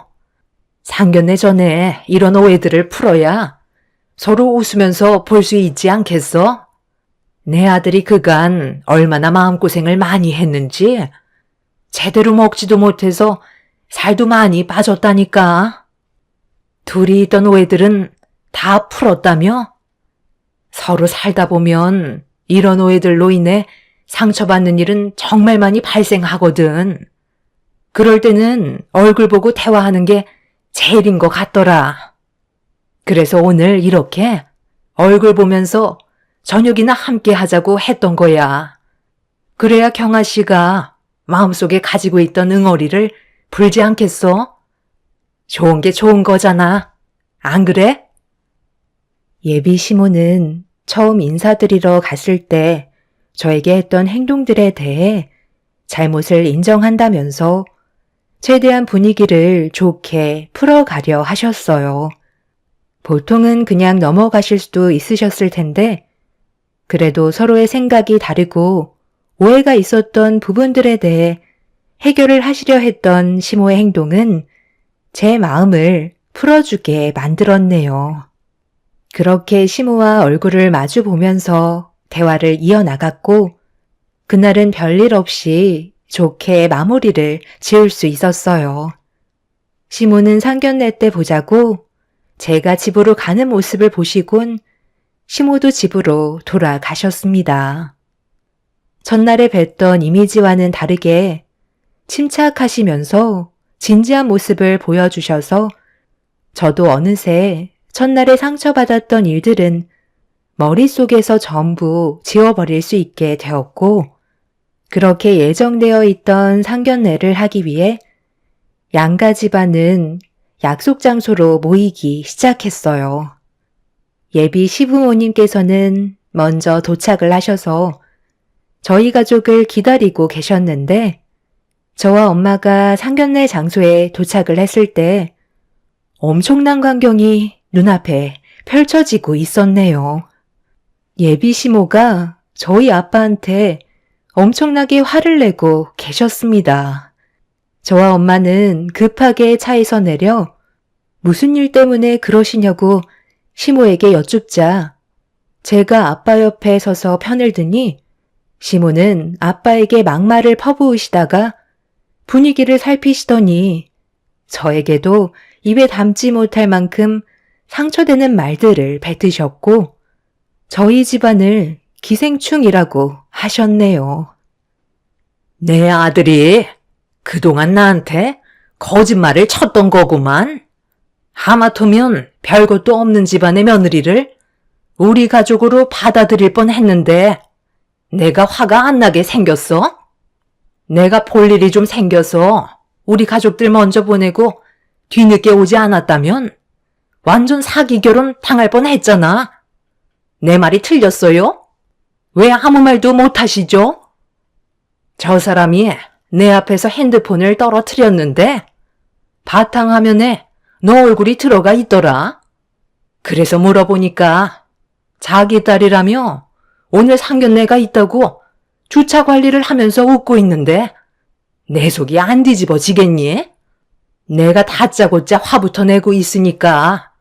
상견례 전에 이런 오해들을 풀어야 서로 웃으면서 볼 수 있지 않겠어? 내 아들이 그간 얼마나 마음고생을 많이 했는지 제대로 먹지도 못해서 살도 많이 빠졌다니까. 둘이 있던 오해들은 다 풀었다며? 서로 살다 보면 이런 오해들로 인해 상처받는 일은 정말 많이 발생하거든. 그럴 때는 얼굴 보고 대화하는 게 제일인 것 같더라. 그래서 오늘 이렇게 얼굴 보면서 저녁이나 함께 하자고 했던 거야. 그래야 경아 씨가 마음속에 가지고 있던 응어리를 풀지 않겠어? 좋은 게 좋은 거잖아. 안 그래? 예비 시모는 처음 인사드리러 갔을 때 저에게 했던 행동들에 대해 잘못을 인정한다면서 최대한 분위기를 좋게 풀어가려 하셨어요. 보통은 그냥 넘어가실 수도 있으셨을 텐데 그래도 서로의 생각이 다르고 오해가 있었던 부분들에 대해 해결을 하시려 했던 시모의 행동은 제 마음을 풀어주게 만들었네요. 그렇게 시모와 얼굴을 마주 보면서 대화를 이어나갔고 그날은 별일 없이 좋게 마무리를 지을 수 있었어요. 시모는 상견례 때 보자고 제가 집으로 가는 모습을 보시곤 시모도 집으로 돌아가셨습니다. 첫날에 뵀던 이미지와는 다르게 침착하시면서 진지한 모습을 보여주셔서 저도 어느새 첫날에 상처받았던 일들은 머릿속에서 전부 지워버릴 수 있게 되었고 그렇게 예정되어 있던 상견례를 하기 위해 양가 집안은 약속 장소로 모이기 시작했어요. 예비 시부모님께서는 먼저 도착을 하셔서 저희 가족을 기다리고 계셨는데 저와 엄마가 상견례 장소에 도착을 했을 때 엄청난 광경이 눈앞에 펼쳐지고 있었네요. 예비 시모가 저희 아빠한테 엄청나게 화를 내고 계셨습니다. 저와 엄마는 급하게 차에서 내려 무슨 일 때문에 그러시냐고 시모에게 여쭙자 제가 아빠 옆에 서서 편을 드니 시모는 아빠에게 막말을 퍼부으시다가 분위기를 살피시더니 저에게도 입에 담지 못할 만큼 상처되는 말들을 뱉으셨고 저희 집안을 기생충이라고 하셨네요. 내 아들이 그동안 나한테 거짓말을 쳤던 거구만. 하마터면 별것도 없는 집안의 며느리를 우리 가족으로 받아들일 뻔했는데 내가 화가 안 나게 생겼어? 내가 볼 일이 좀 생겨서 우리 가족들 먼저 보내고 뒤늦게 오지 않았다면 완전 사기 결혼 당할 뻔했잖아. 내 말이 틀렸어요? 왜 아무 말도 못 하시죠? 저 사람이 내 앞에서 핸드폰을 떨어뜨렸는데 바탕화면에 너 얼굴이 들어가 있더라. 그래서 물어보니까 자기 딸이라며 오늘 상견례가 있다고 주차 관리를 하면서 웃고 있는데 내 속이 안 뒤집어지겠니? 내가 다짜고짜 화부터 내고 있으니까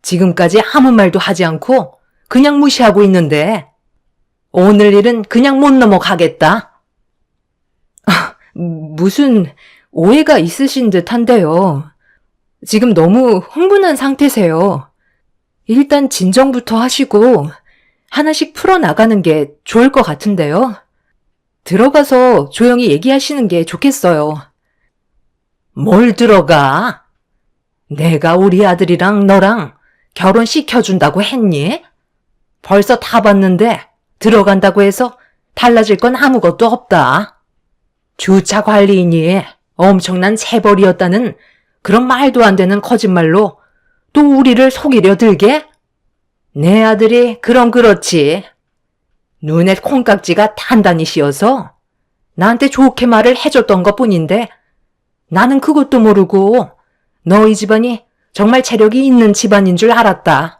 지금까지 아무 말도 하지 않고 그냥 무시하고 있는데 오늘 일은 그냥 못 넘어가겠다. 무슨 오해가 있으신 듯한데요. 지금 너무 흥분한 상태세요. 일단 진정부터 하시고 하나씩 풀어나가는 게 좋을 것 같은데요. 들어가서 조용히 얘기하시는 게 좋겠어요. 뭘 들어가? 내가 우리 아들이랑 너랑 결혼시켜준다고 했니? 벌써 다 봤는데 들어간다고 해서 달라질 건 아무것도 없다. 주차 관리인이 엄청난 재벌이었다는 그런 말도 안 되는 거짓말로 또 우리를 속이려 들게? 내 아들이 그럼 그렇지. 눈에 콩깍지가 단단히 씌어서 나한테 좋게 말을 해줬던 것뿐인데 나는 그것도 모르고 너희 집안이 정말 재력이 있는 집안인 줄 알았다.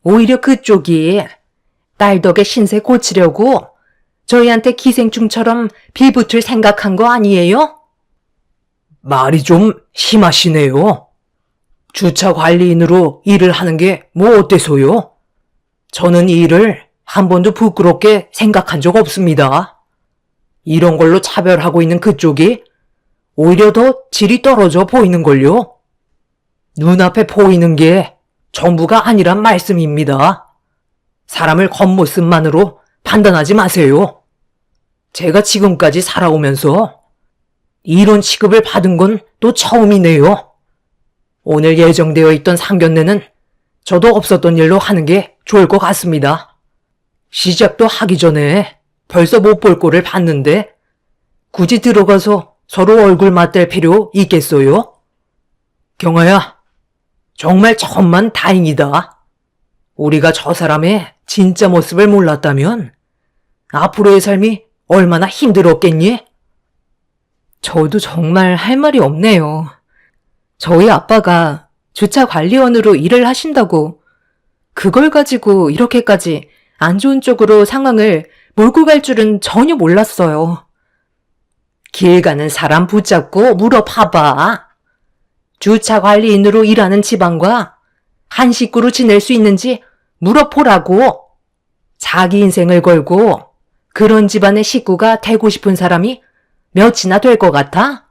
오히려 그쪽이 딸 덕에 신세 고치려고 저희한테 기생충처럼 빌붙을 생각한 거 아니에요? 말이 좀 심하시네요. 주차 관리인으로 일을 하는 게 뭐 어때서요? 저는 이 일을 한 번도 부끄럽게 생각한 적 없습니다. 이런 걸로 차별하고 있는 그쪽이 오히려 더 질이 떨어져 보이는걸요. 눈앞에 보이는 게 전부가 아니란 말씀입니다. 사람을 겉모습만으로 판단하지 마세요. 제가 지금까지 살아오면서 이런 취급을 받은 건 또 처음이네요. 오늘 예정되어 있던 상견례는 저도 없었던 일로 하는 게 좋을 것 같습니다. 시작도 하기 전에 벌써 못 볼 꼴을 봤는데 굳이 들어가서 서로 얼굴 맞댈 필요 있겠어요? 경아야, 정말 천만 다행이다. 우리가 저 사람의 진짜 모습을 몰랐다면 앞으로의 삶이 얼마나 힘들었겠니? 저도 정말 할 말이 없네요. 저희 아빠가 주차 관리원으로 일을 하신다고 그걸 가지고 이렇게까지 안 좋은 쪽으로 상황을 몰고 갈 줄은 전혀 몰랐어요. 길 가는 사람 붙잡고 물어봐봐. 주차 관리인으로 일하는 집안과 한 식구로 지낼 수 있는지 물어보라고. 자기 인생을 걸고 그런 집안의 식구가 되고 싶은 사람이 몇이나 될 것 같아?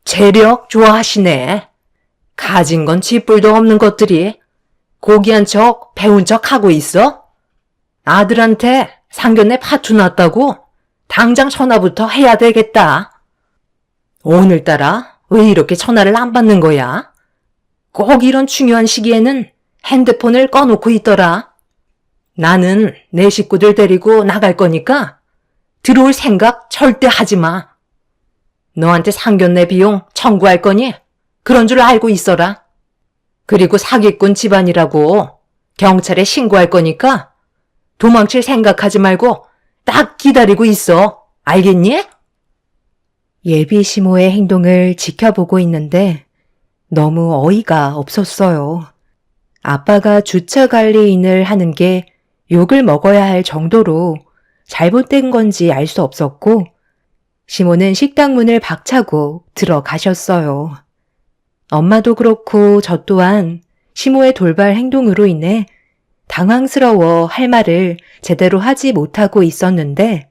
재력 좋아하시네. 가진 건 쥐뿔도 없는 것들이 고귀한 척 배운 척 하고 있어? 아들한테 상견례 파투 났다고 당장 전화부터 해야 되겠다. 오늘따라 왜 이렇게 전화를 안 받는 거야? 꼭 이런 중요한 시기에는 핸드폰을 꺼놓고 있더라. 나는 내 식구들 데리고 나갈 거니까 들어올 생각 절대 하지 마. 너한테 상견례 비용 청구할 거니 그런 줄 알고 있어라. 그리고 사기꾼 집안이라고 경찰에 신고할 거니까 도망칠 생각하지 말고 딱 기다리고 있어. 알겠니? 예비 시모의 행동을 지켜보고 있는데 너무 어이가 없었어요. 아빠가 주차 관리인을 하는 게 욕을 먹어야 할 정도로 잘못된 건지 알 수 없었고 시모는 식당 문을 박차고 들어가셨어요. 엄마도 그렇고 저 또한 시모의 돌발 행동으로 인해 당황스러워 할 말을 제대로 하지 못하고 있었는데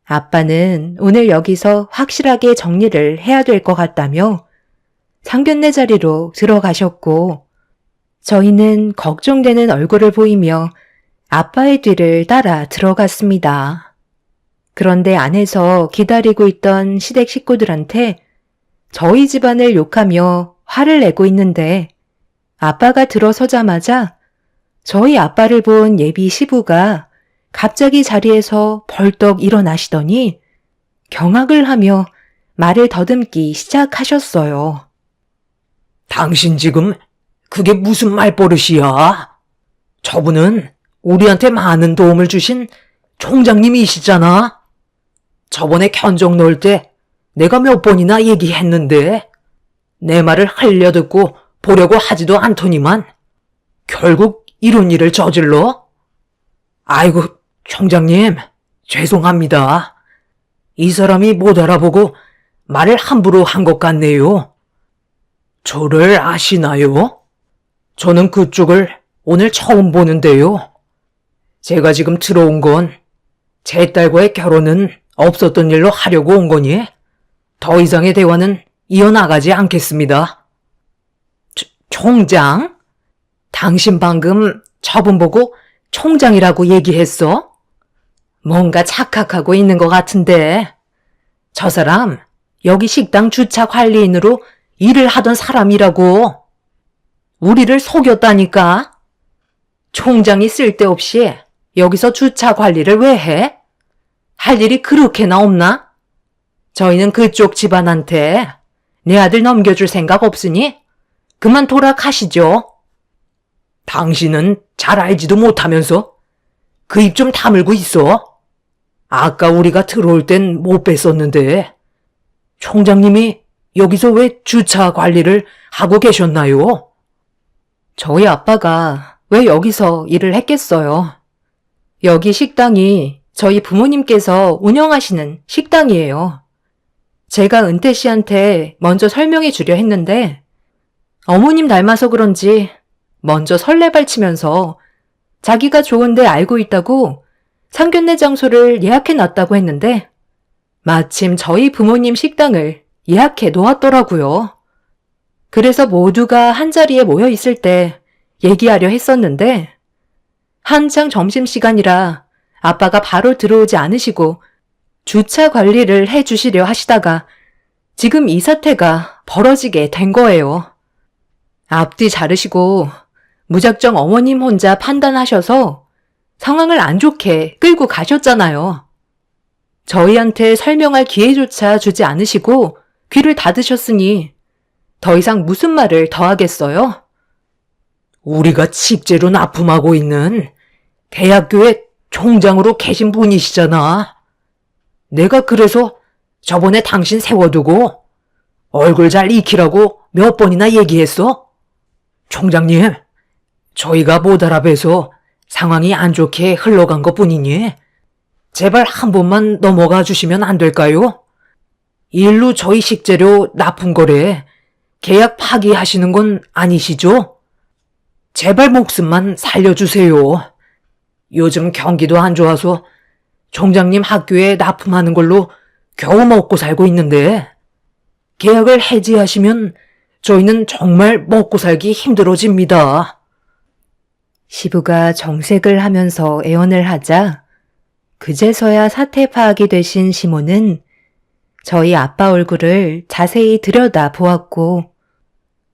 아빠는 오늘 여기서 확실하게 정리를 해야 될 것 같다며 상견례 자리로 들어가셨고 저희는 걱정되는 얼굴을 보이며 아빠의 뒤를 따라 들어갔습니다. 그런데 안에서 기다리고 있던 시댁 식구들한테 저희 집안을 욕하며 화를 내고 있는데 아빠가 들어서자마자 저희 아빠를 본 예비 시부가 갑자기 자리에서 벌떡 일어나시더니 경악을 하며 말을 더듬기 시작하셨어요. 당신 지금 그게 무슨 말버릇이야? 저분은 우리한테 많은 도움을 주신 총장님이시잖아. 저번에 견적 넣을 때 내가 몇 번이나 얘기했는데 내 말을 흘려듣고 보려고 하지도 않더니만 결국 이런 일을 저질러? 아이고, 총장님, 죄송합니다. 이 사람이 못 알아보고 말을 함부로 한 것 같네요. 저를 아시나요? 저는 그쪽을 오늘 처음 보는데요. 제가 지금 들어온 건 제 딸과의 결혼은 없었던 일로 하려고 온 거니 더 이상의 대화는 이어나가지 않겠습니다. 총장? 당신 방금 저분 보고 총장이라고 얘기했어? 뭔가 착각하고 있는 것 같은데. 저 사람 여기 식당 주차 관리인으로 일을 하던 사람이라고. 우리를 속였다니까. 총장이 쓸데없이 여기서 주차 관리를 왜 해? 할 일이 그렇게나 없나? 저희는 그쪽 집안한테 내 아들 넘겨줄 생각 없으니 그만 돌아가시죠. 당신은 잘 알지도 못하면서 그 입 좀 다물고 있어. 아까 우리가 들어올 땐 못 뵀었는데 총장님이 여기서 왜 주차 관리를 하고 계셨나요? 저희 아빠가 왜 여기서 일을 했겠어요? 여기 식당이 저희 부모님께서 운영하시는 식당이에요. 제가 은태 씨한테 먼저 설명해 주려 했는데 어머님 닮아서 그런지 먼저 설레발치면서 자기가 좋은데 알고 있다고 상견례 장소를 예약해 놨다고 했는데 마침 저희 부모님 식당을 예약해 놓았더라고요. 그래서 모두가 한자리에 모여 있을 때 얘기하려 했었는데 한창 점심시간이라 아빠가 바로 들어오지 않으시고 주차 관리를 해주시려 하시다가 지금 이 사태가 벌어지게 된 거예요. 앞뒤 자르시고 무작정 어머님 혼자 판단하셔서 상황을 안 좋게 끌고 가셨잖아요. 저희한테 설명할 기회조차 주지 않으시고 귀를 닫으셨으니 더 이상 무슨 말을 더 하겠어요? 우리가 식재로 납품하고 있는 대학교의 총장으로 계신 분이시잖아. 내가 그래서 저번에 당신 세워두고 얼굴 잘 익히라고 몇 번이나 얘기했어? 총장님, 저희가 못 알아봬서 상황이 안 좋게 흘러간 것 뿐이니 제발 한 번만 넘어가 주시면 안 될까요? 일로 저희 식재료 납품 거래 계약 파기하시는 건 아니시죠? 제발 목숨만 살려주세요. 요즘 경기도 안 좋아서 총장님 학교에 납품하는 걸로 겨우 먹고 살고 있는데 계약을 해지하시면 저희는 정말 먹고 살기 힘들어집니다. 시부가 정색을 하면서 애원을 하자 그제서야 사태 파악이 되신 시모는 저희 아빠 얼굴을 자세히 들여다 보았고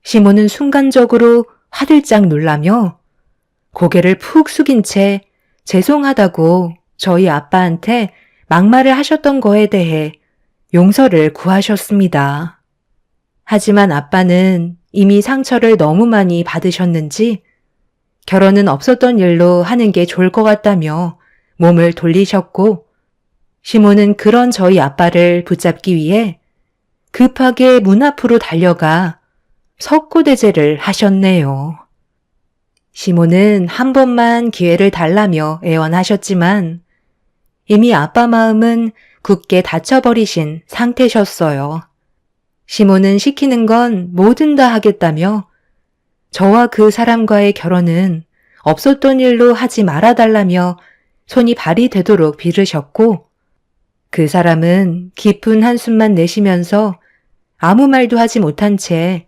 시모는 순간적으로 화들짝 놀라며 고개를 푹 숙인 채 죄송하다고 저희 아빠한테 막말을 하셨던 거에 대해 용서를 구하셨습니다. 하지만 아빠는 이미 상처를 너무 많이 받으셨는지 결혼은 없었던 일로 하는 게 좋을 것 같다며 몸을 돌리셨고 시모는 그런 저희 아빠를 붙잡기 위해 급하게 문 앞으로 달려가 석고대죄를 하셨네요. 시모는 한 번만 기회를 달라며 애원하셨지만 이미 아빠 마음은 굳게 닫혀버리신 상태셨어요. 시모는 시키는 건 뭐든 다 하겠다며 저와 그 사람과의 결혼은 없었던 일로 하지 말아달라며 손이 발이 되도록 빌으셨고 그 사람은 깊은 한숨만 내쉬면서 아무 말도 하지 못한 채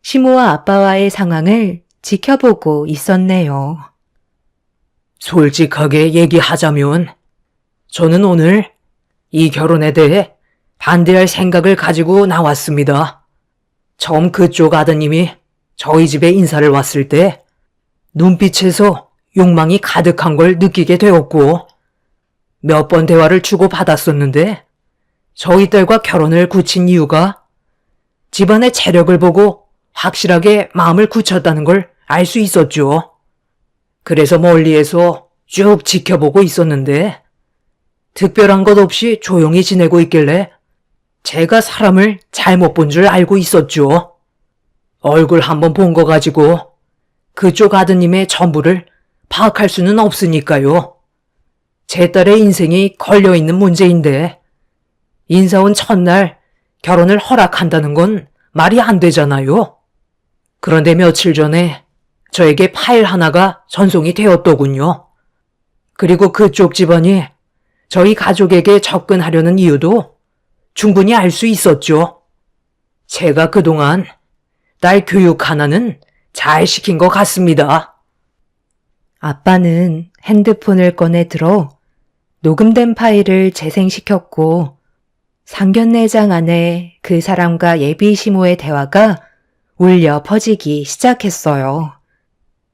시모와 아빠와의 상황을 지켜보고 있었네요. 솔직하게 얘기하자면 저는 오늘 이 결혼에 대해 반대할 생각을 가지고 나왔습니다. 처음 그쪽 아드님이 저희 집에 인사를 왔을 때 눈빛에서 욕망이 가득한 걸 느끼게 되었고 몇 번 대화를 주고받았었는데 저희 딸과 결혼을 굳힌 이유가 집안의 체력을 보고 확실하게 마음을 굳혔다는 걸 알 수 있었죠. 그래서 멀리에서 쭉 지켜보고 있었는데 특별한 것 없이 조용히 지내고 있길래 제가 사람을 잘못 본 줄 알고 있었죠. 얼굴 한번 본 거 가지고 그쪽 아드님의 전부를 파악할 수는 없으니까요. 제 딸의 인생이 걸려있는 문제인데 인사 온 첫날 결혼을 허락한다는 건 말이 안 되잖아요. 그런데 며칠 전에 저에게 파일 하나가 전송이 되었더군요. 그리고 그쪽 집안이 저희 가족에게 접근하려는 이유도 충분히 알 수 있었죠. 제가 그동안 딸 교육 하나는 잘 시킨 것 같습니다. 아빠는 핸드폰을 꺼내 들어 녹음된 파일을 재생시켰고 상견례장 안에 그 사람과 예비 시모의 대화가 울려 퍼지기 시작했어요.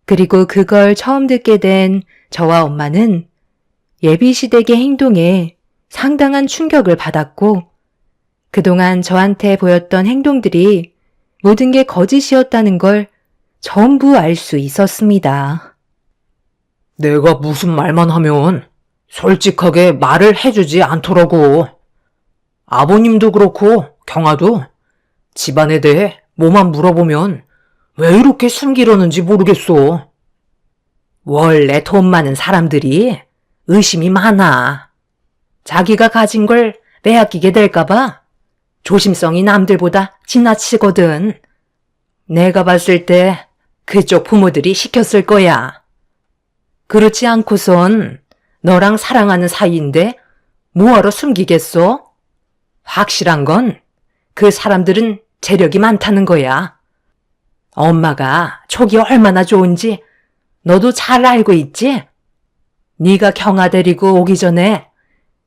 그리고 그걸 처음 듣게 된 저와 엄마는 예비 시댁의 행동에 상당한 충격을 받았고 그동안 저한테 보였던 행동들이 모든 게 거짓이었다는 걸 전부 알 수 있었습니다. 내가 무슨 말만 하면 솔직하게 말을 해주지 않더라고. 아버님도 그렇고 경아도 집안에 대해 뭐만 물어보면 왜 이렇게 숨기려는지 모르겠어. 원래 돈 많은 사람들이 의심이 많아. 자기가 가진 걸 빼앗기게 될까봐 조심성이 남들보다 지나치거든. 내가 봤을 때 그쪽 부모들이 시켰을 거야. 그렇지 않고선 너랑 사랑하는 사이인데 뭐하러 숨기겠어? 확실한 건 그 사람들은 재력이 많다는 거야. 엄마가 촉이 얼마나 좋은지 너도 잘 알고 있지? 네가 경아 데리고 오기 전에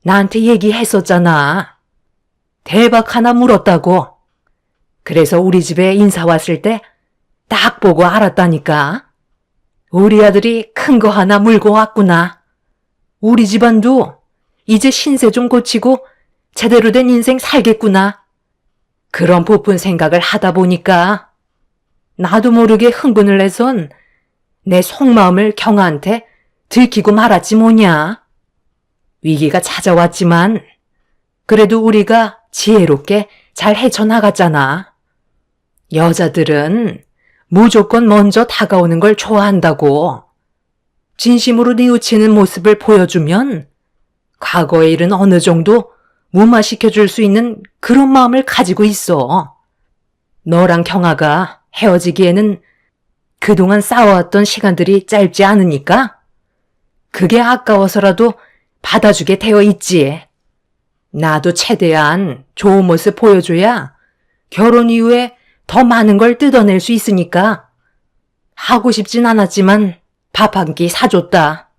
나한테 얘기했었잖아. 대박 하나 물었다고. 그래서 우리 집에 인사 왔을 때 딱 보고 알았다니까. 우리 아들이 큰 거 하나 물고 왔구나. 우리 집안도 이제 신세 좀 고치고 제대로 된 인생 살겠구나. 그런 부푼 생각을 하다 보니까 나도 모르게 흥분을 해선 내 속마음을 경아한테 들키고 말았지 뭐냐. 위기가 찾아왔지만 그래도 우리가 지혜롭게 잘 헤쳐나갔잖아. 여자들은 무조건 먼저 다가오는 걸 좋아한다고. 진심으로 뉘우치는 모습을 보여주면 과거의 일은 어느 정도 무마시켜줄 수 있는 그런 마음을 가지고 있어. 너랑 경아가 헤어지기에는 그동안 싸워왔던 시간들이 짧지 않으니까 그게 아까워서라도 받아주게 되어 있지. 나도 최대한 좋은 모습 보여줘야 결혼 이후에 더 많은 걸 뜯어낼 수 있으니까 하고 싶진 않았지만 밥 한 끼 사줬다.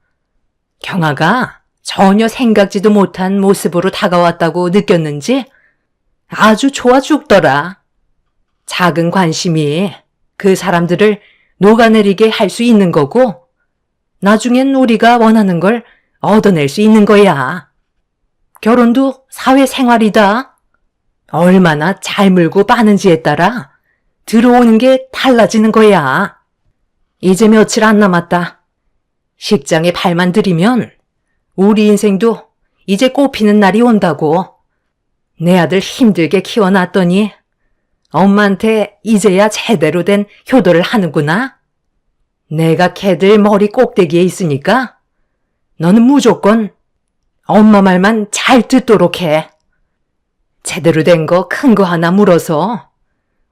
경아가 전혀 생각지도 못한 모습으로 다가왔다고 느꼈는지 아주 좋아 죽더라. 작은 관심이 그 사람들을 녹아내리게 할 수 있는 거고 나중엔 우리가 원하는 걸 얻어낼 수 있는 거야. 결혼도 사회생활이다. 얼마나 잘 물고 빠는지에 따라 들어오는 게 달라지는 거야. 이제 며칠 안 남았다. 식장에 발만 들이면 우리 인생도 이제 꽃피는 날이 온다고. 내 아들 힘들게 키워놨더니 엄마한테 이제야 제대로 된 효도를 하는구나. 내가 걔들 머리 꼭대기에 있으니까 너는 무조건 엄마 말만 잘 듣도록 해. 제대로 된 거 큰 거 하나 물어서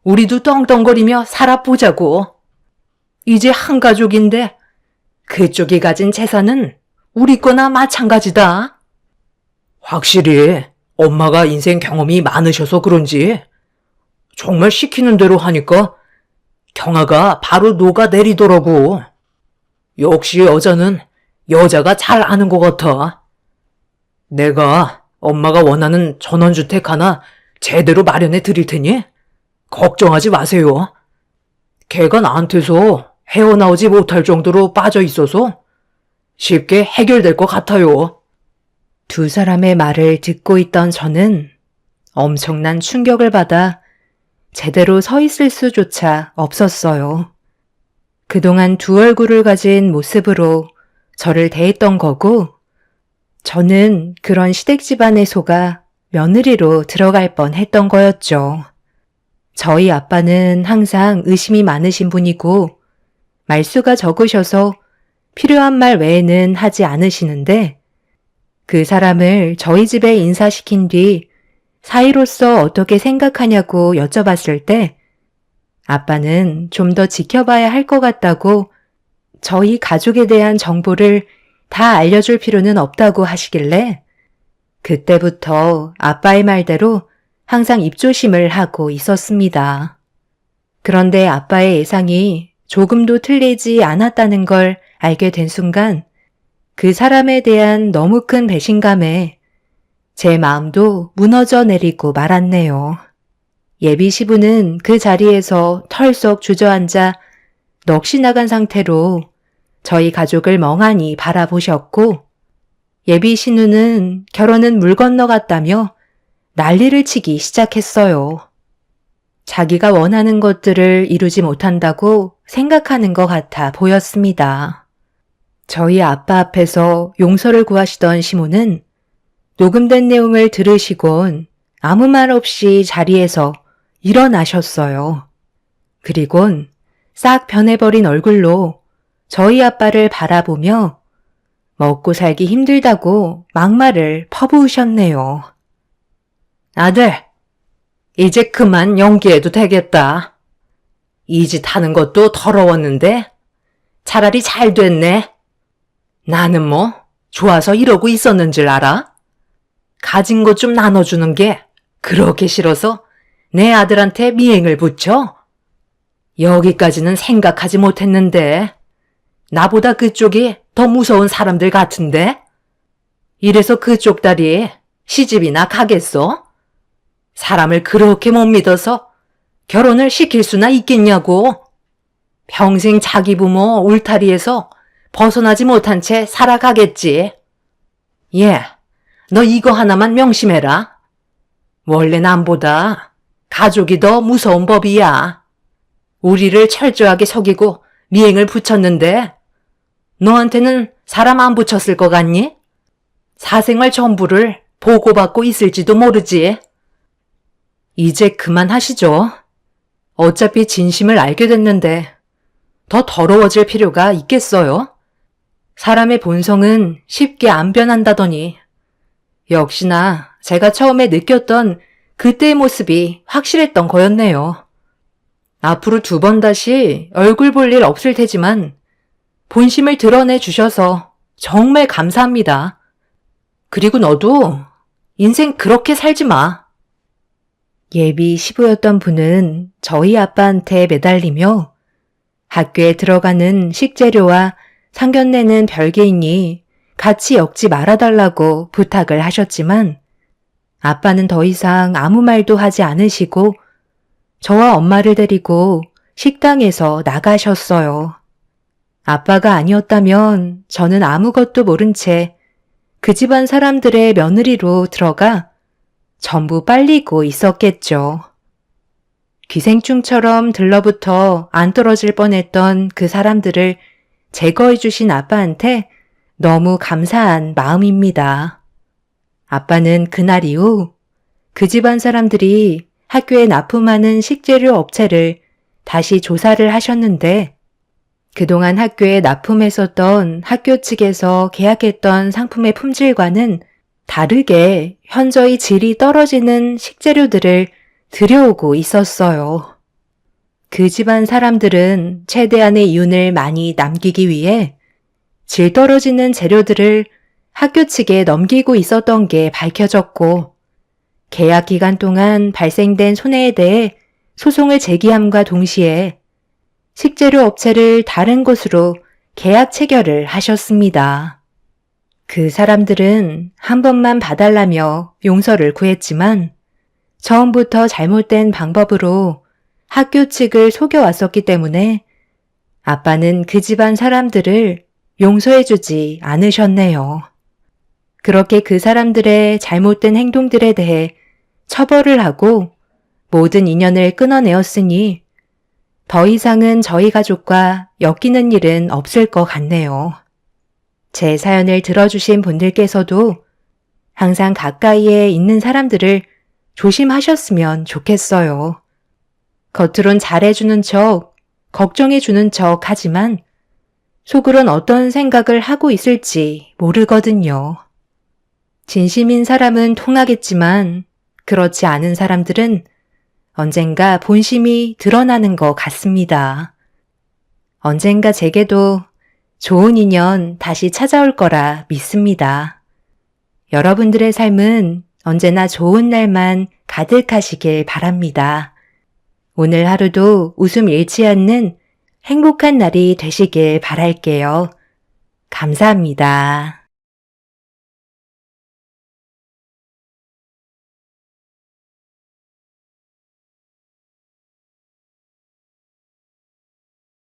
우리도 떵떵거리며 살아보자고. 이제 한 가족인데 그쪽이 가진 재산은 우리 거나 마찬가지다. 확실히 엄마가 인생 경험이 많으셔서 그런지 정말 시키는 대로 하니까 경아가 바로 녹아내리더라고. 역시 여자는 여자가 잘 아는 것 같아. 내가 엄마가 원하는 전원주택 하나 제대로 마련해 드릴 테니 걱정하지 마세요. 걔가 나한테서 헤어나오지 못할 정도로 빠져 있어서 쉽게 해결될 것 같아요. 두 사람의 말을 듣고 있던 저는 엄청난 충격을 받아 제대로 서 있을 수조차 없었어요. 그동안 두 얼굴을 가진 모습으로 저를 대했던 거고 저는 그런 시댁 집안에 속아 며느리로 들어갈 뻔했던 거였죠. 저희 아빠는 항상 의심이 많으신 분이고 말수가 적으셔서 필요한 말 외에는 하지 않으시는데 그 사람을 저희 집에 인사시킨 뒤 사이로서 어떻게 생각하냐고 여쭤봤을 때 아빠는 좀 더 지켜봐야 할 것 같다고 저희 가족에 대한 정보를 다 알려줄 필요는 없다고 하시길래 그때부터 아빠의 말대로 항상 입조심을 하고 있었습니다. 그런데 아빠의 예상이 조금도 틀리지 않았다는 걸 알게 된 순간 그 사람에 대한 너무 큰 배신감에 제 마음도 무너져 내리고 말았네요. 예비 시부는 그 자리에서 털썩 주저앉아 넋이 나간 상태로 저희 가족을 멍하니 바라보셨고, 예비 신우는 결혼은 물 건너갔다며 난리를 치기 시작했어요. 자기가 원하는 것들을 이루지 못한다고 생각하는 것 같아 보였습니다. 저희 아빠 앞에서 용서를 구하시던 시모는 녹음된 내용을 들으시곤 아무 말 없이 자리에서 일어나셨어요. 그리곤 싹 변해버린 얼굴로 저희 아빠를 바라보며 먹고 살기 힘들다고 막말을 퍼부으셨네요. 아들, 이제 그만 연기해도 되겠다. 이 짓 하는 것도 더러웠는데 차라리 잘 됐네. 나는 뭐 좋아서 이러고 있었는 줄 알아? 가진 것 좀 나눠주는 게 그렇게 싫어서 내 아들한테 미행을 붙여? 여기까지는 생각하지 못했는데 나보다 그쪽이 더 무서운 사람들 같은데? 이래서 그쪽 딸이 시집이나 가겠어? 사람을 그렇게 못 믿어서 결혼을 시킬 수나 있겠냐고. 평생 자기 부모 울타리에서 벗어나지 못한 채 살아가겠지. 예, 너 이거 하나만 명심해라. 원래 남보다 가족이 더 무서운 법이야. 우리를 철저하게 속이고 미행을 붙였는데 너한테는 사람 안 붙였을 것 같니? 사생활 전부를 보고받고 있을지도 모르지. 이제 그만하시죠. 어차피 진심을 알게 됐는데 더 더러워질 필요가 있겠어요? 사람의 본성은 쉽게 안 변한다더니 역시나 제가 처음에 느꼈던 그때의 모습이 확실했던 거였네요. 앞으로 2번 다시 얼굴 볼 일 없을 테지만 본심을 드러내 주셔서 정말 감사합니다. 그리고 너도 인생 그렇게 살지 마. 예비 시부였던 분은 저희 아빠한테 매달리며 학교에 들어가는 식재료와 상견례는 별개이니 같이 엮지 말아달라고 부탁을 하셨지만 아빠는 더 이상 아무 말도 하지 않으시고 저와 엄마를 데리고 식당에서 나가셨어요. 아빠가 아니었다면 저는 아무것도 모른 채 그 집안 사람들의 며느리로 들어가 전부 빨리고 있었겠죠. 기생충처럼 들러붙어 안 떨어질 뻔했던 그 사람들을 제거해 주신 아빠한테 너무 감사한 마음입니다. 아빠는 그날 이후 그 집안 사람들이 학교에 납품하는 식재료 업체를 다시 조사를 하셨는데 그동안 학교에 납품했었던 학교 측에서 계약했던 상품의 품질과는 다르게 현저히 질이 떨어지는 식재료들을 들여오고 있었어요. 그 집안 사람들은 최대한의 이윤을 많이 남기기 위해 질 떨어지는 재료들을 학교 측에 넘기고 있었던 게 밝혀졌고 계약 기간 동안 발생된 손해에 대해 소송을 제기함과 동시에 식재료 업체를 다른 곳으로 계약 체결을 하셨습니다. 그 사람들은 한 번만 봐달라며 용서를 구했지만 처음부터 잘못된 방법으로 학교 측을 속여왔었기 때문에 아빠는 그 집안 사람들을 용서해주지 않으셨네요. 그렇게 그 사람들의 잘못된 행동들에 대해 처벌을 하고 모든 인연을 끊어내었으니 더 이상은 저희 가족과 엮이는 일은 없을 것 같네요. 제 사연을 들어주신 분들께서도 항상 가까이에 있는 사람들을 조심하셨으면 좋겠어요. 겉으론 잘해주는 척, 걱정해주는 척 하지만 속으론 어떤 생각을 하고 있을지 모르거든요. 진심인 사람은 통하겠지만 그렇지 않은 사람들은 언젠가 본심이 드러나는 것 같습니다. 언젠가 제게도 좋은 인연 다시 찾아올 거라 믿습니다. 여러분들의 삶은 언제나 좋은 날만 가득하시길 바랍니다. 오늘 하루도 웃음 잃지 않는 행복한 날이 되시길 바랄게요. 감사합니다.